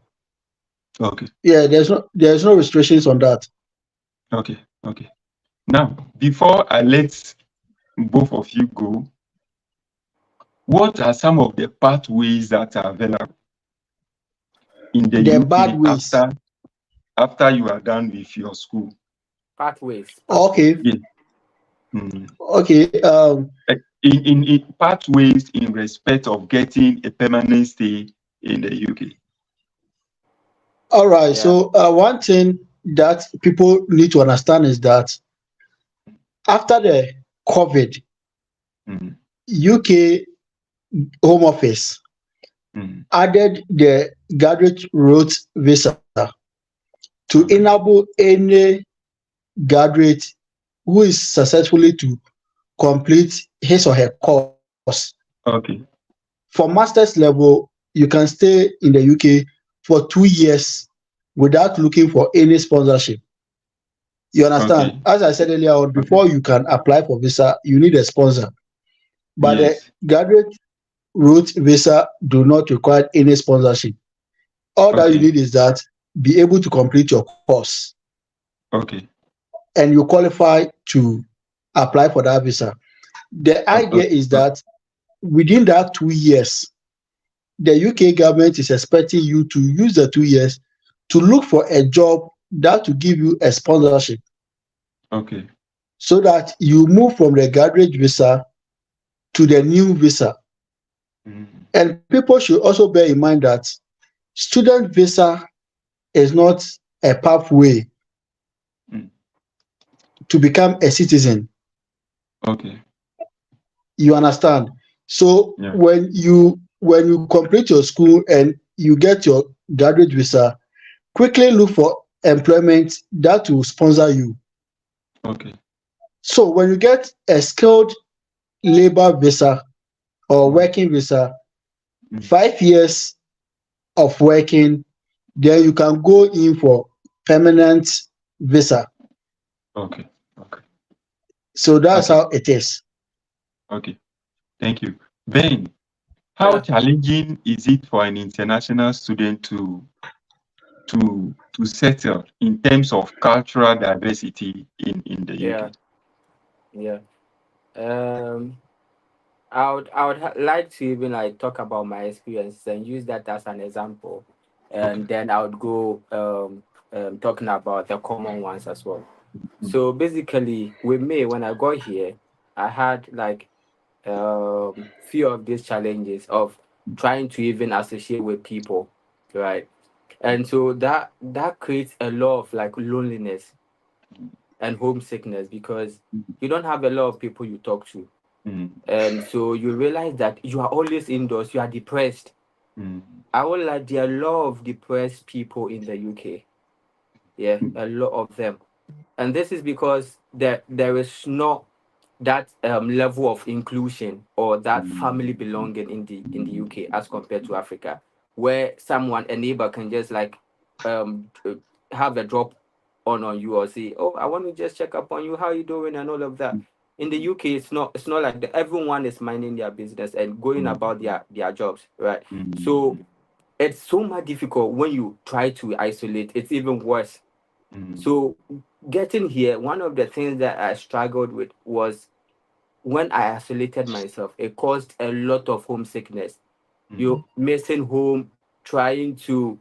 Okay. Yeah, there's no restrictions on that. Okay. Okay. Now, before I let both of you go, what are some of the pathways that are available in the UK bad ways after you are done with your school? Pathways. Okay. Yeah. Okay. In pathways in respect of getting a permanent stay in the UK. All right. Yeah. So one thing that people need to understand is that after the COVID, UK Home Office added the graduate route visa to enable any graduate who is successfully to complete his or her course. Okay. For master's level, you can stay in the UK for 2 years without looking for any sponsorship. You understand? Okay. As I said earlier on, before you can apply for visa, you need a sponsor. But the graduate route visa do not require any sponsorship. All that you need is that be able to complete your course. Okay. And you qualify to apply for that visa. The idea is that within that 2 years, the UK government is expecting you to use the 2 years to look for a job that will give you a sponsorship. Okay. So that you move from the graduate visa to the new visa. Mm. And people should also bear in mind that student visa is not a pathway Mm. to become a citizen. Okay. You understand? So Yeah. when you complete your school and you get your graduate visa, quickly look for employment that will sponsor you. Okay. So when you get a skilled labor visa or Mm. working visa, Mm. 5 years of working, then you can go in for permanent visa. Okay. Okay. So that's Okay. how it is. Okay. Thank you. Ben, how Yeah, challenging is it for an international student to settle in terms of cultural diversity in the UK? yeah, yeah. Um, I would like to even like talk about my experiences and use that as an example, Okay. and then I would go talking about the common ones as well. Mm. So basically, with me, when I got here, I had like few of these challenges of trying to even associate with people, right? And so that creates a lot of like loneliness and homesickness because you don't have a lot of people you talk to, Mm. and so you realize that you are always indoors, you are depressed. Mm. I would like there are a lot of depressed people in the UK. Yeah, Mm. a lot of them. And this is because there is not that level of inclusion or that family Mm. belonging in the UK as compared to Africa, where someone a neighbor can just like have a drop on you or say, oh, I want to just check up on you, how you doing, and all of that. In the UK, it's not like that. Everyone is minding their business and going Mm. about their jobs, right? So Mm. it's so much difficult when you try to isolate. It's even worse. Mm. So getting here, one of the things that I struggled with was when I isolated myself, it caused a lot of homesickness. Mm. You missing home, trying to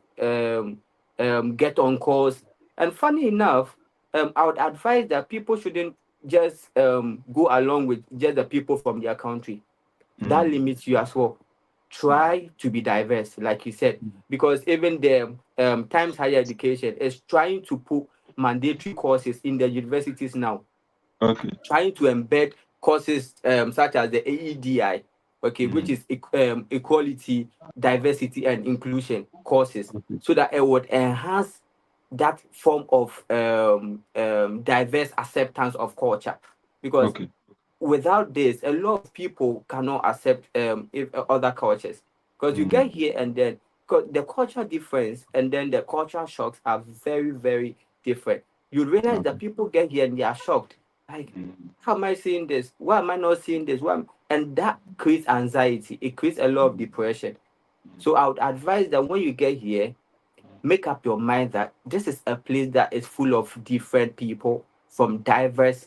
get on calls. And funny enough, I would advise that people shouldn't just go along with just the people from their country. That Mm. limits you as well. Try to be diverse, like you said, because even the Times Higher Education is trying to put mandatory courses in the universities now, Okay. trying to embed courses such as the AEDI, okay, which Mm. is equality, diversity, and inclusion courses, Okay. so that it would enhance that form of diverse acceptance of culture. Because Okay. without this, a lot of people cannot accept if other cultures. Because you Mm. get here and then 'cause the culture difference and then the cultural shocks are very, very different. You realize that Okay. people get here and they are shocked. Like, Mm. how am I seeing this? Why am I not seeing this? And that creates anxiety. It creates a lot of depression. So I would advise that when you get here, make up your mind that this is a place that is full of different people from diverse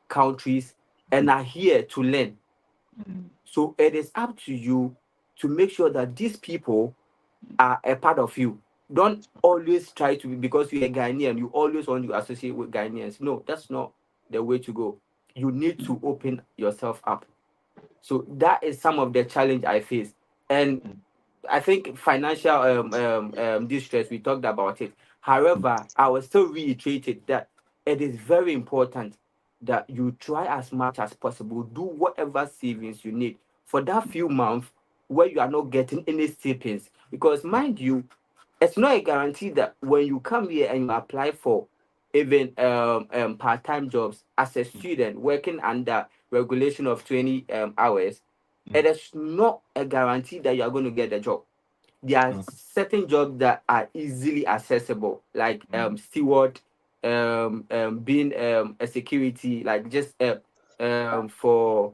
countries and are here to learn. Mm. So it is up to you to make sure that these people are a part of you. Don't always try to be because you're a Ghanaian, you always want to associate with Ghanaians. No, that's not the way to go. You need to open yourself up. So that is some of the challenge I face. And I think financial distress, we talked about it. However, I will still reiterate it that it is very important that you try as much as possible, do whatever savings you need for that few months where you are not getting any stipends. Because mind you, it's not a guarantee that when you come here and you apply for even part-time jobs as a student working under regulation of 20 hours, it is not a guarantee that you are going to get the job. There are Okay. certain jobs that are easily accessible, like steward, being a security, like just for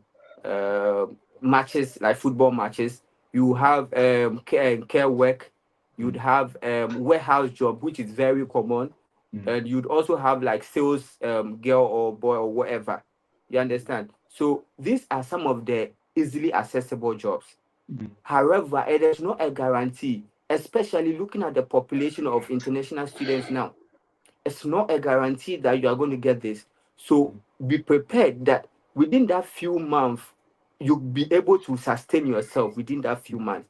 matches, like football matches. You have care work. You'd Mm. have warehouse job, which is very common, Mm. and you'd also have like sales girl or boy or whatever. You understand? So these are some of the easily accessible jobs. Mm. However, it is not a guarantee, especially looking at the population of international students now. It's not a guarantee that you are going to get this. So be prepared that within that few months, you'll be able to sustain yourself within that few months.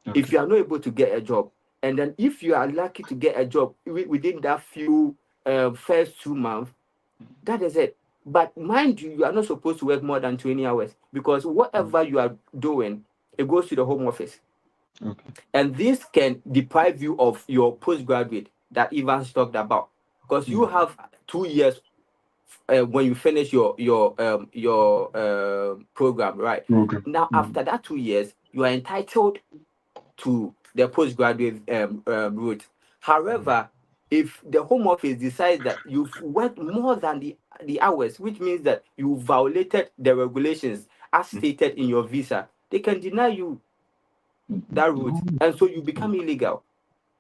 If Okay. you are not able to get a job, and then if you are lucky to get a job within that few first 2 months, that is it. But mind you, you are not supposed to work more than 20 hours, because whatever you are doing, it goes to the home office. Okay. And this can deprive you of your postgraduate that Evans talked about, because you have 2 years when you finish your program, right? Program. Now, after that 2 years, you are entitled to the postgraduate route. However, if the home office decides that you've worked more than the hours, which means that you violated the regulations as stated in your visa, they can deny you that route, Oh, and so you become illegal.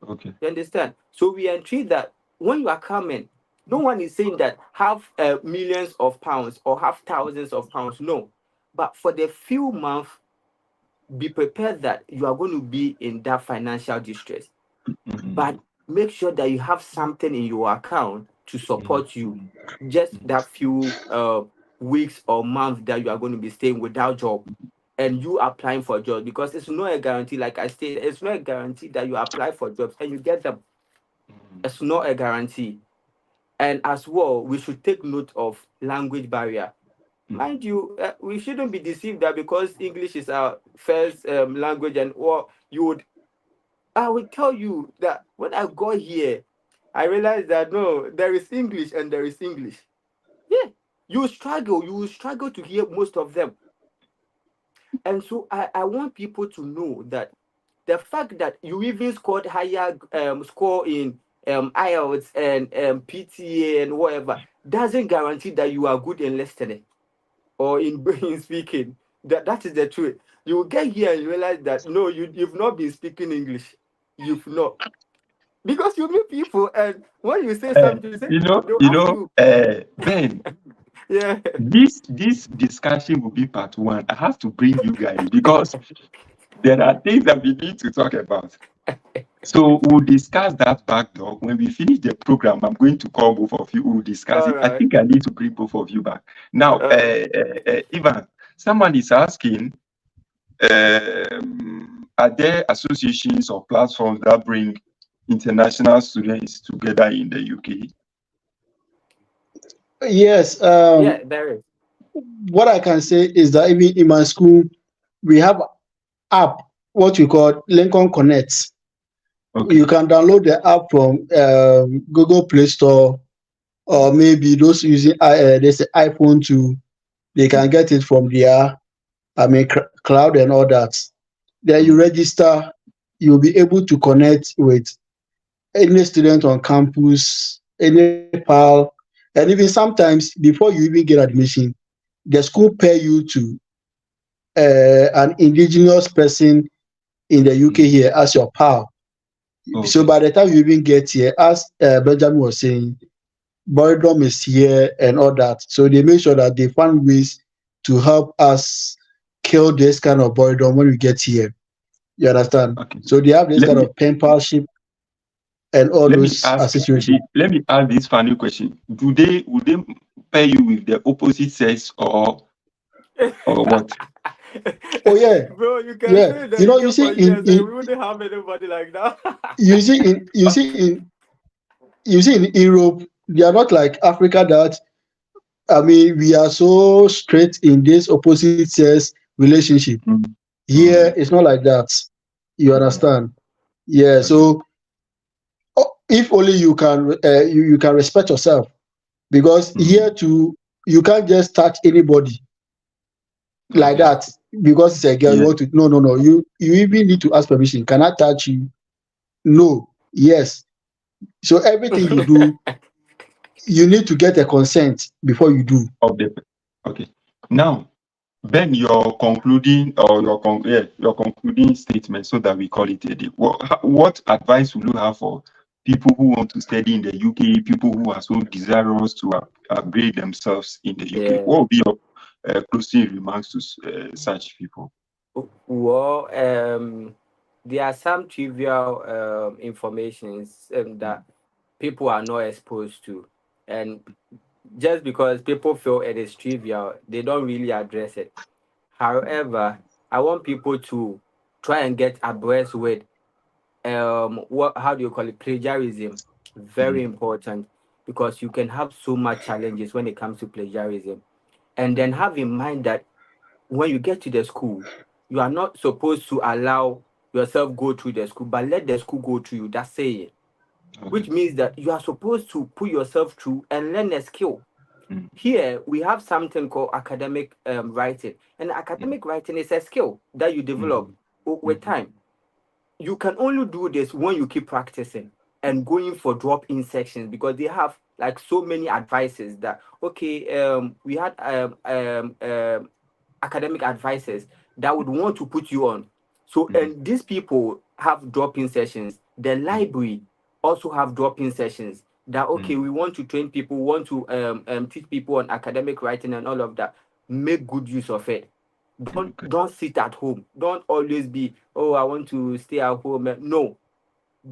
okay. You understand? So we entreat that when you are coming, no one is saying that have millions of pounds or have thousands of pounds. No, but for the few months, be prepared that you are going to be in that financial distress. But make sure that you have something in your account to support you. Just that few weeks or months that you are going to be staying without job, and you applying for jobs, because it's not a guarantee. Like I stated, it's not a guarantee that you apply for jobs and you get them. It's not a guarantee. And as well, we should take note of language barrier. Mind you, we shouldn't be deceived that because English is our first language, and or you would, I will tell you that when I got here, I realized that no, there is English and there is English. Yeah, you will struggle to hear most of them. And so I want people to know that the fact that you even scored higher score in IELTS and PTA and whatever doesn't guarantee that you are good in listening or in, in speaking. That is the truth. You will get here and you realize that no, you've not been speaking English. You've not. Because you meet people, and when you say Uh, something, you say, they'll ask you, Ben, yeah. this discussion will be part one. I have to bring you guys because there are things that we need to talk about. So we'll discuss that back door. When we finish the program, I'm going to call both of you. We'll discuss All it. I right. think I need to bring both of you back. Now, Ivan, someone is asking, are there associations or platforms that bring international students together in the UK? Yes. Yeah, there is. What I can say is that even in my school, we have app, what we call Lincoln Connect. Okay. You can download the app from Google Play Store, or maybe those using there's an iPhone too. They can get it from their, I mean, cloud and all that. Then you register, you'll be able to connect with any student on campus, any pal, and even sometimes before you even get admission, the school pair you to an indigenous person in the UK here as your pal. So Okay. by the time you even get here, as Benjamin was saying, boredom is here and all that. So they make sure that they find ways to help us kill this kind of boredom when we get here. You understand? Okay. So they have this Let kind me of pen palship and all let me those ask situations. let me ask this final question. Would they pair you with the opposite sex or what? Oh yeah, Bro, you can yeah. say the You know, UK for years and we wouldn't have anybody like that. you see in Europe, they are not like Africa that, I mean, we are so straight in this opposite sex relationship. Mm, Here, mm, it's not like that. You okay. understand? Yeah. Okay. So if only you can, you can respect yourself, because here Mm, too, you can't just touch anybody like okay. that because it's a girl. You Yeah. want to, no, no, no. You even need to ask permission. Can I touch you? No. Yes. So everything you do, you need to get a consent before you do. Of the okay. Now, Ben, your concluding or your concluding statement so that we call it a day. What advice would you have for people who want to study in the UK, people who are so desirous to upgrade themselves in the UK? Yeah. What would be your closing remarks to such people? Well, there are some trivial informations that people are not exposed to, and just because people feel it is trivial, they don't really address it. However, I want people to try and get abreast with what how do you call it, plagiarism. Very important, because you can have so much challenges when it comes to plagiarism. And then have in mind that when you get to the school, you are not supposed to allow yourself go through the school, but let the school go through you. That's saying, Okay. which means that you are supposed to put yourself through and learn a skill. Here we have something called academic writing, and academic writing is a skill that you develop with time. You can only do this when you keep practicing and going for drop-in sections, because they have like so many advices that okay, we had academic advisors that would want to put you on. So, and these people have drop-in sessions. The library also have drop-in sessions that okay, we want to train people, want to teach people on academic writing and all of that. Make good use of it. Okay. Don't sit at home. Don't always be, oh, I want to stay at home. No,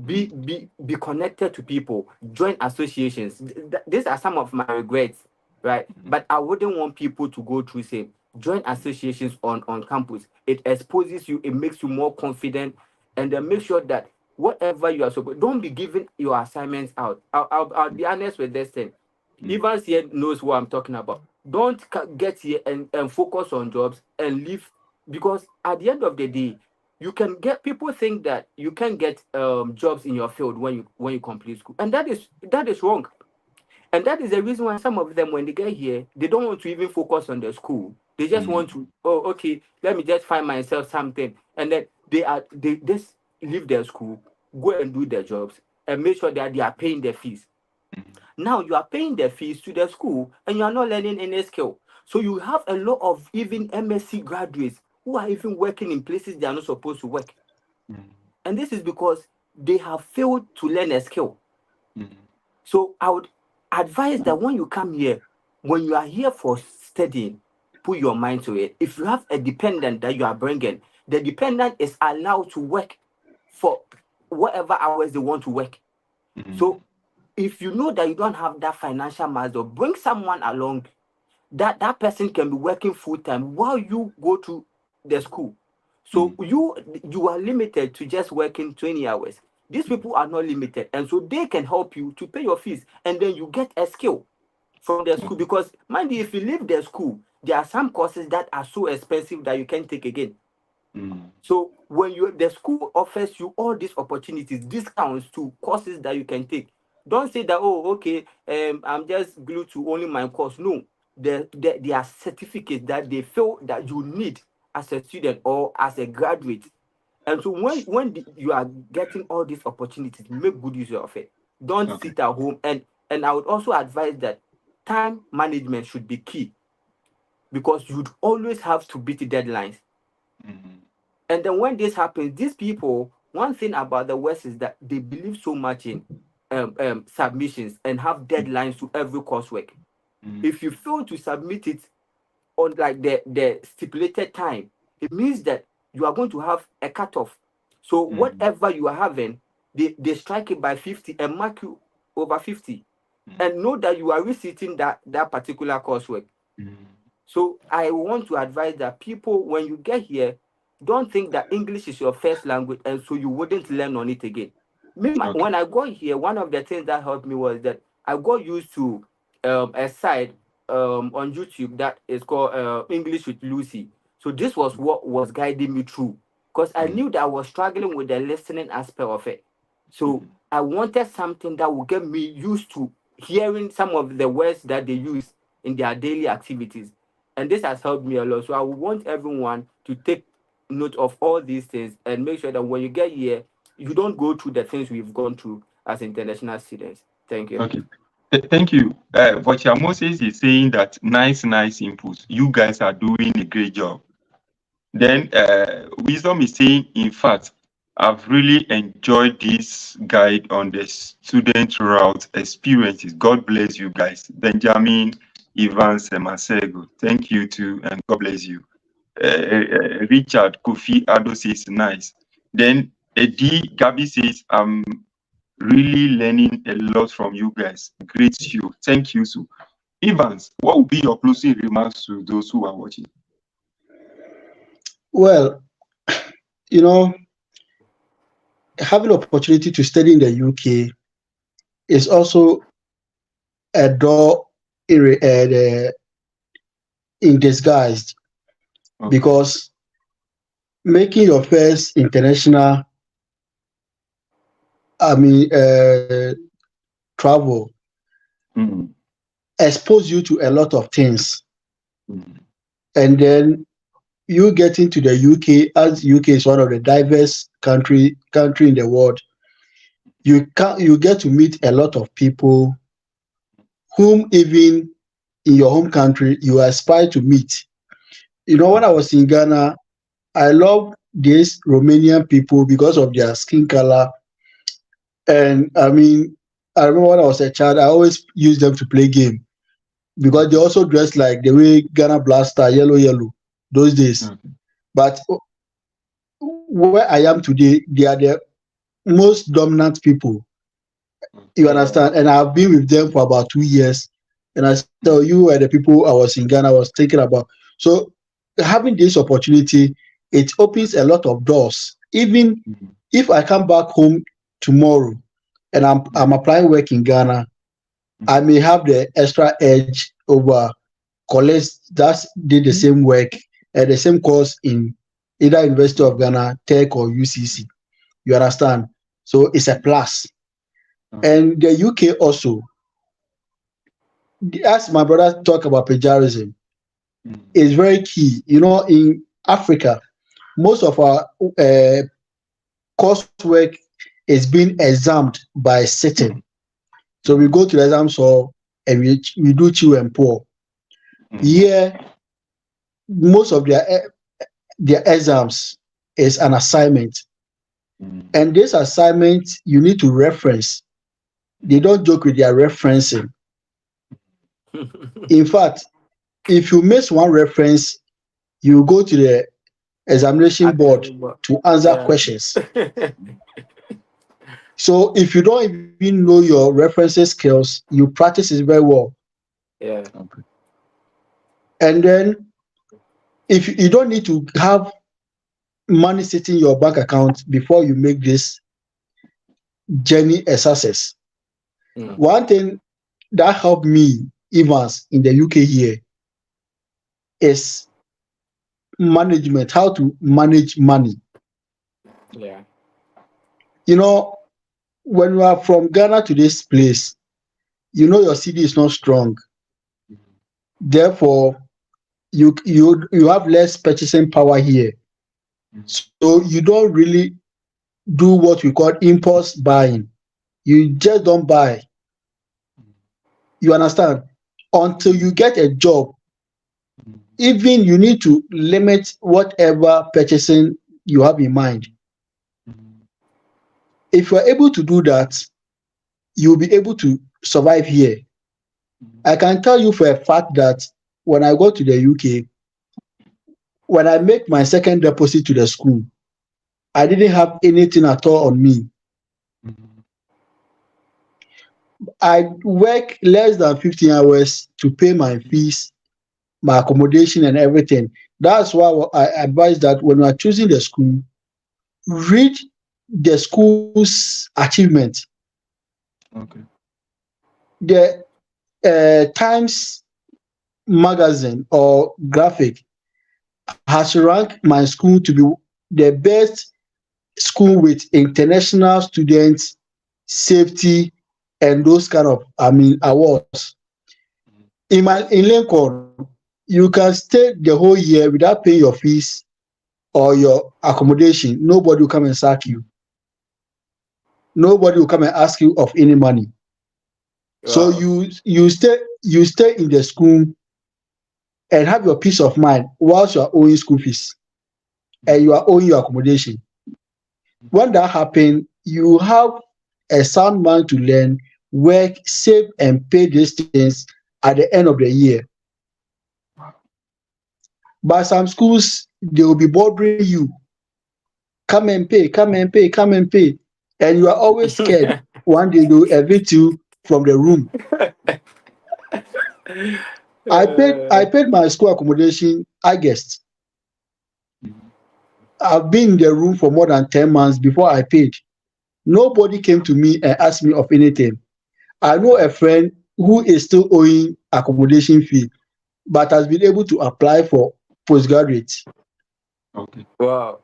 be connected to people. Join associations. These are some of my regrets, right? But I wouldn't want people to go through same. Join associations on campus. It exposes you. It makes you more confident, and then make sure that whatever you are supposed, don't be giving your assignments out. I'll be honest with this thing. Evans here knows what I'm talking about. Don't get here and focus on jobs and leave, because at the end of the day, you can get, people think that you can get jobs in your field when you complete school, and that is wrong. And that is the reason why some of them, when they get here, they don't want to even focus on the school. They just want to, oh, okay, let me just find myself something, and then they just leave their school, go and do their jobs, and make sure that they are paying their fees. Now you are paying the fees to the school and you are not learning any skill. So you have a lot of even MSc graduates who are even working in places they are not supposed to work. And this is because they have failed to learn a skill. So I would advise that when you come here, when you are here for studying, put your mind to it. If you have a dependent that you are bringing, the dependent is allowed to work for whatever hours they want to work. So if you know that you don't have that financial muscle, bring someone along that person can be working full time while you go to the school. So you are limited to just working 20 hours. These people are not limited, and so they can help you to pay your fees, and then you get a skill from the school. Because mind you, if you leave the school, there are some courses that are so expensive that you can't take again. So when the school offers you all these opportunities, discounts to courses that you can take, don't say that, oh, okay, I'm just glued to only my course. No, there are certificates that they feel that you need as a student or as a graduate. And so when you are getting all these opportunities, make good use of it. Don't sit at home. And I would also advise that time management should be key, because you'd always have to beat the deadlines. And then when this happens, these people, one thing about the West is that they believe so much in submissions and have deadlines to every coursework. If you fail to submit it on like the stipulated time, it means that you are going to have a cutoff. So whatever you are having, they strike it by 50 and mark you over 50, and know that you are receiving that particular coursework. So I want to advise that people, when you get here, don't think that English is your first language and so you wouldn't learn on it again. When I got here, one of the things that helped me was that I got used to a site on YouTube that is called English with Lucy. So this was what was guiding me through, because I knew that I was struggling with the listening aspect of it. So I wanted something that would get me used to hearing some of the words that they use in their daily activities. And this has helped me a lot. So I would want everyone to take note of all these things and make sure that when you get here, you don't go through the things we've gone through as international students. Thank you. Okay. Thank you. Vocha Moses is saying that nice inputs. You guys are doing a great job. Then Wisdom is saying, in fact, I've really enjoyed this guide on the student route experiences. God bless you guys. Benjamin, Evans, and Masego. Thank you too, and God bless you. Richard Kofi Ado says nice. Then Eddie Gabi says, I'm really learning a lot from you guys. Great show. Thank you, so. Evans, what would be your closing remarks to those who are watching? Well, you know, having opportunity to study in the UK is also a door in disguise, Okay. because making your first international, I mean, travel Mm, expose you to a lot of things, mm, and then you get into the UK, as UK is one of the diverse country in the world. You get to meet a lot of people whom even in your home country you aspire to meet. When I okay. was in Ghana, I love these Romanian people because of their skin color. And I mean, I remember when I was a child, I always used them to play game because they Okay. also dress like the way Ghana Blaster, yellow, yellow, those days. Okay. But where I am today, they are the most dominant people. You Yeah. understand? And I've been with them for about 2 years. And I said, oh, Mm, you were the people I was in Ghana, I was thinking about. So having this opportunity, it opens a lot of doors. Even mm, if I come back home tomorrow and I'm mm, applying work in Ghana, I mm, may have the extra edge over colleagues that did the same work at the same course in either University of mm, Ghana, Tech, or UCC. You understand? So it's a mm. plus. Okay. And the UK also, as my brother talk about plagiarism, Mm, is very key. In Africa, most of our coursework is being examined by sitting. So we mm, go to the exam hall and we do chew and pour. mm, Here, most of their exams is an assignment, mm, and this assignment you need to reference. They don't joke with their referencing. In fact, if you miss one reference, you go to the examination board Academic work. to answer Yeah. questions. So if you don't even know your references skills, you practice it very well. Yeah. okay. And then if you don't need to have money sitting in your bank account before you make this journey a success. Mm. Okay. One thing that helped me, Evans, in the UK here is management, how to manage money. Yeah. You know, when you are from Ghana to this place, your CD is not strong. Mm, Therefore, you have less purchasing power here. mm, So you don't really do what we call impulse buying. You just don't buy. mm, You understand? Until mm, you get a job, mm, even you need to limit whatever purchasing you have in mind. mm, If you are able to do that, you'll be able to survive here. mm, I can tell you for a fact that when I go to the UK, when I make my second deposit to the school, I didn't have anything at all on me. mm, I work less than 15 hours to pay my fees, my accommodation, and everything. That's why I advise that when you are choosing the school, read the school's achievement. okay. The Times magazine or graphic has ranked my school to be the best school with international students, safety, and those kind of awards. Mm, In Lincoln, you can stay the whole year without paying your fees or your accommodation. Nobody will come and sack you. Nobody will come and ask you of any money. So Wow. you stay in the school and have your peace of mind whilst you are owing school fees and you mm, are owing your accommodation. When that happens, you have a sound mind to learn, work, save, and pay these things at the end of the year. But some schools, they will be bothering you. Come and pay, come and pay, come and pay. And you are always scared one day they will evict you from the room. I paid Uh, I paid my school accommodation August. I've been in the room for more than 10 months before I paid. Nobody came to me and asked me of anything. I know a friend who is still owing accommodation fee, but has been able to apply for postgraduate. Okay. Wow.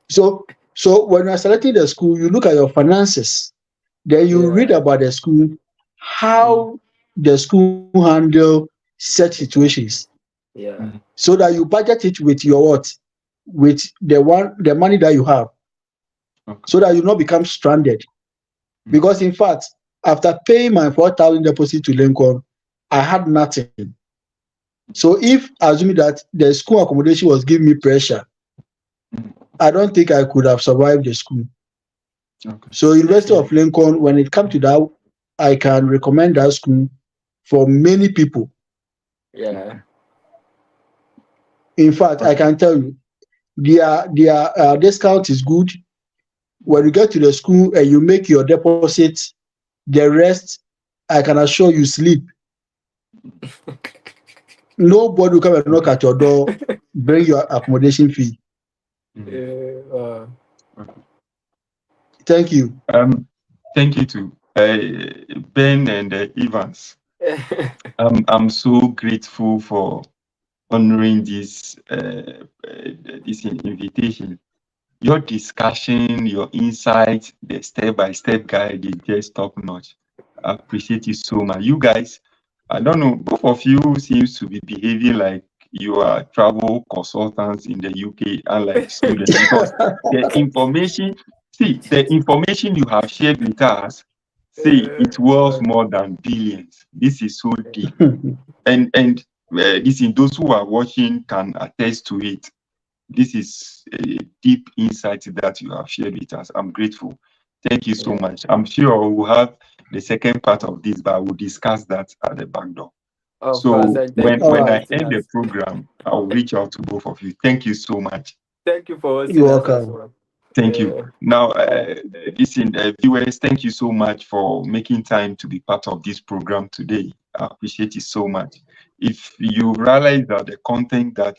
So when you're selecting the school, you look at your finances. Then you read Yeah. about the school, Mm. how the school handle such situations, Yeah. Mm. so that you budget it with your what, with the money that you have, Okay. so that you not become stranded. Mm. Because in fact, after paying my 4,000 deposit to Lincoln, I had nothing. So if assuming that the school accommodation was giving me pressure, Mm. I don't think I could have survived the school. Okay. So University of Lincoln, when it comes to that, I can recommend that school for many people. Yeah. In fact, I Okay. can tell you, their discount is good. When you get to the school and you make your deposit, the rest, I can assure you, sleep. Nobody will come and knock at your door, bring your accommodation fee. Mm. Yeah. Okay. Thank you. Thank you to Ben and Evans. I'm so grateful for honoring this invitation. Your discussion, your insights, the step-by-step guide is just top notch. I appreciate it so much. You guys, I don't know, both of you seems to be behaving like you are travel consultants in the UK, unlike students, because the information you have shared with us, see, it was more than billions. This is so deep. And those who are watching can attest to it. This is a deep insight that you have shared with us. I'm grateful. Thank you so Yeah. much. I'm sure we'll have the second part of this, but we'll discuss that at the back door. Of course, So and thank you for when I hosting end the us. program, I'll reach out to both of you. Thank you so much. Thank you for You're hosting us as welcome. well. Thank you. Yeah. Now, listen, viewers, thank you so much for making time to be part of this program today. I appreciate it so much. If you realize that the content that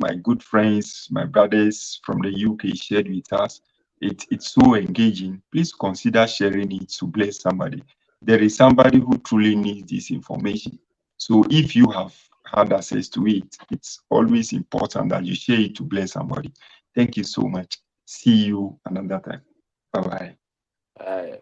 my good friends, my brothers from the UK shared with us, it's so engaging, please consider sharing it to bless somebody. There is somebody who truly needs this information. So if you have had access to it, it's always important that you share it to bless somebody. Thank you so much. See you another time. Bye bye.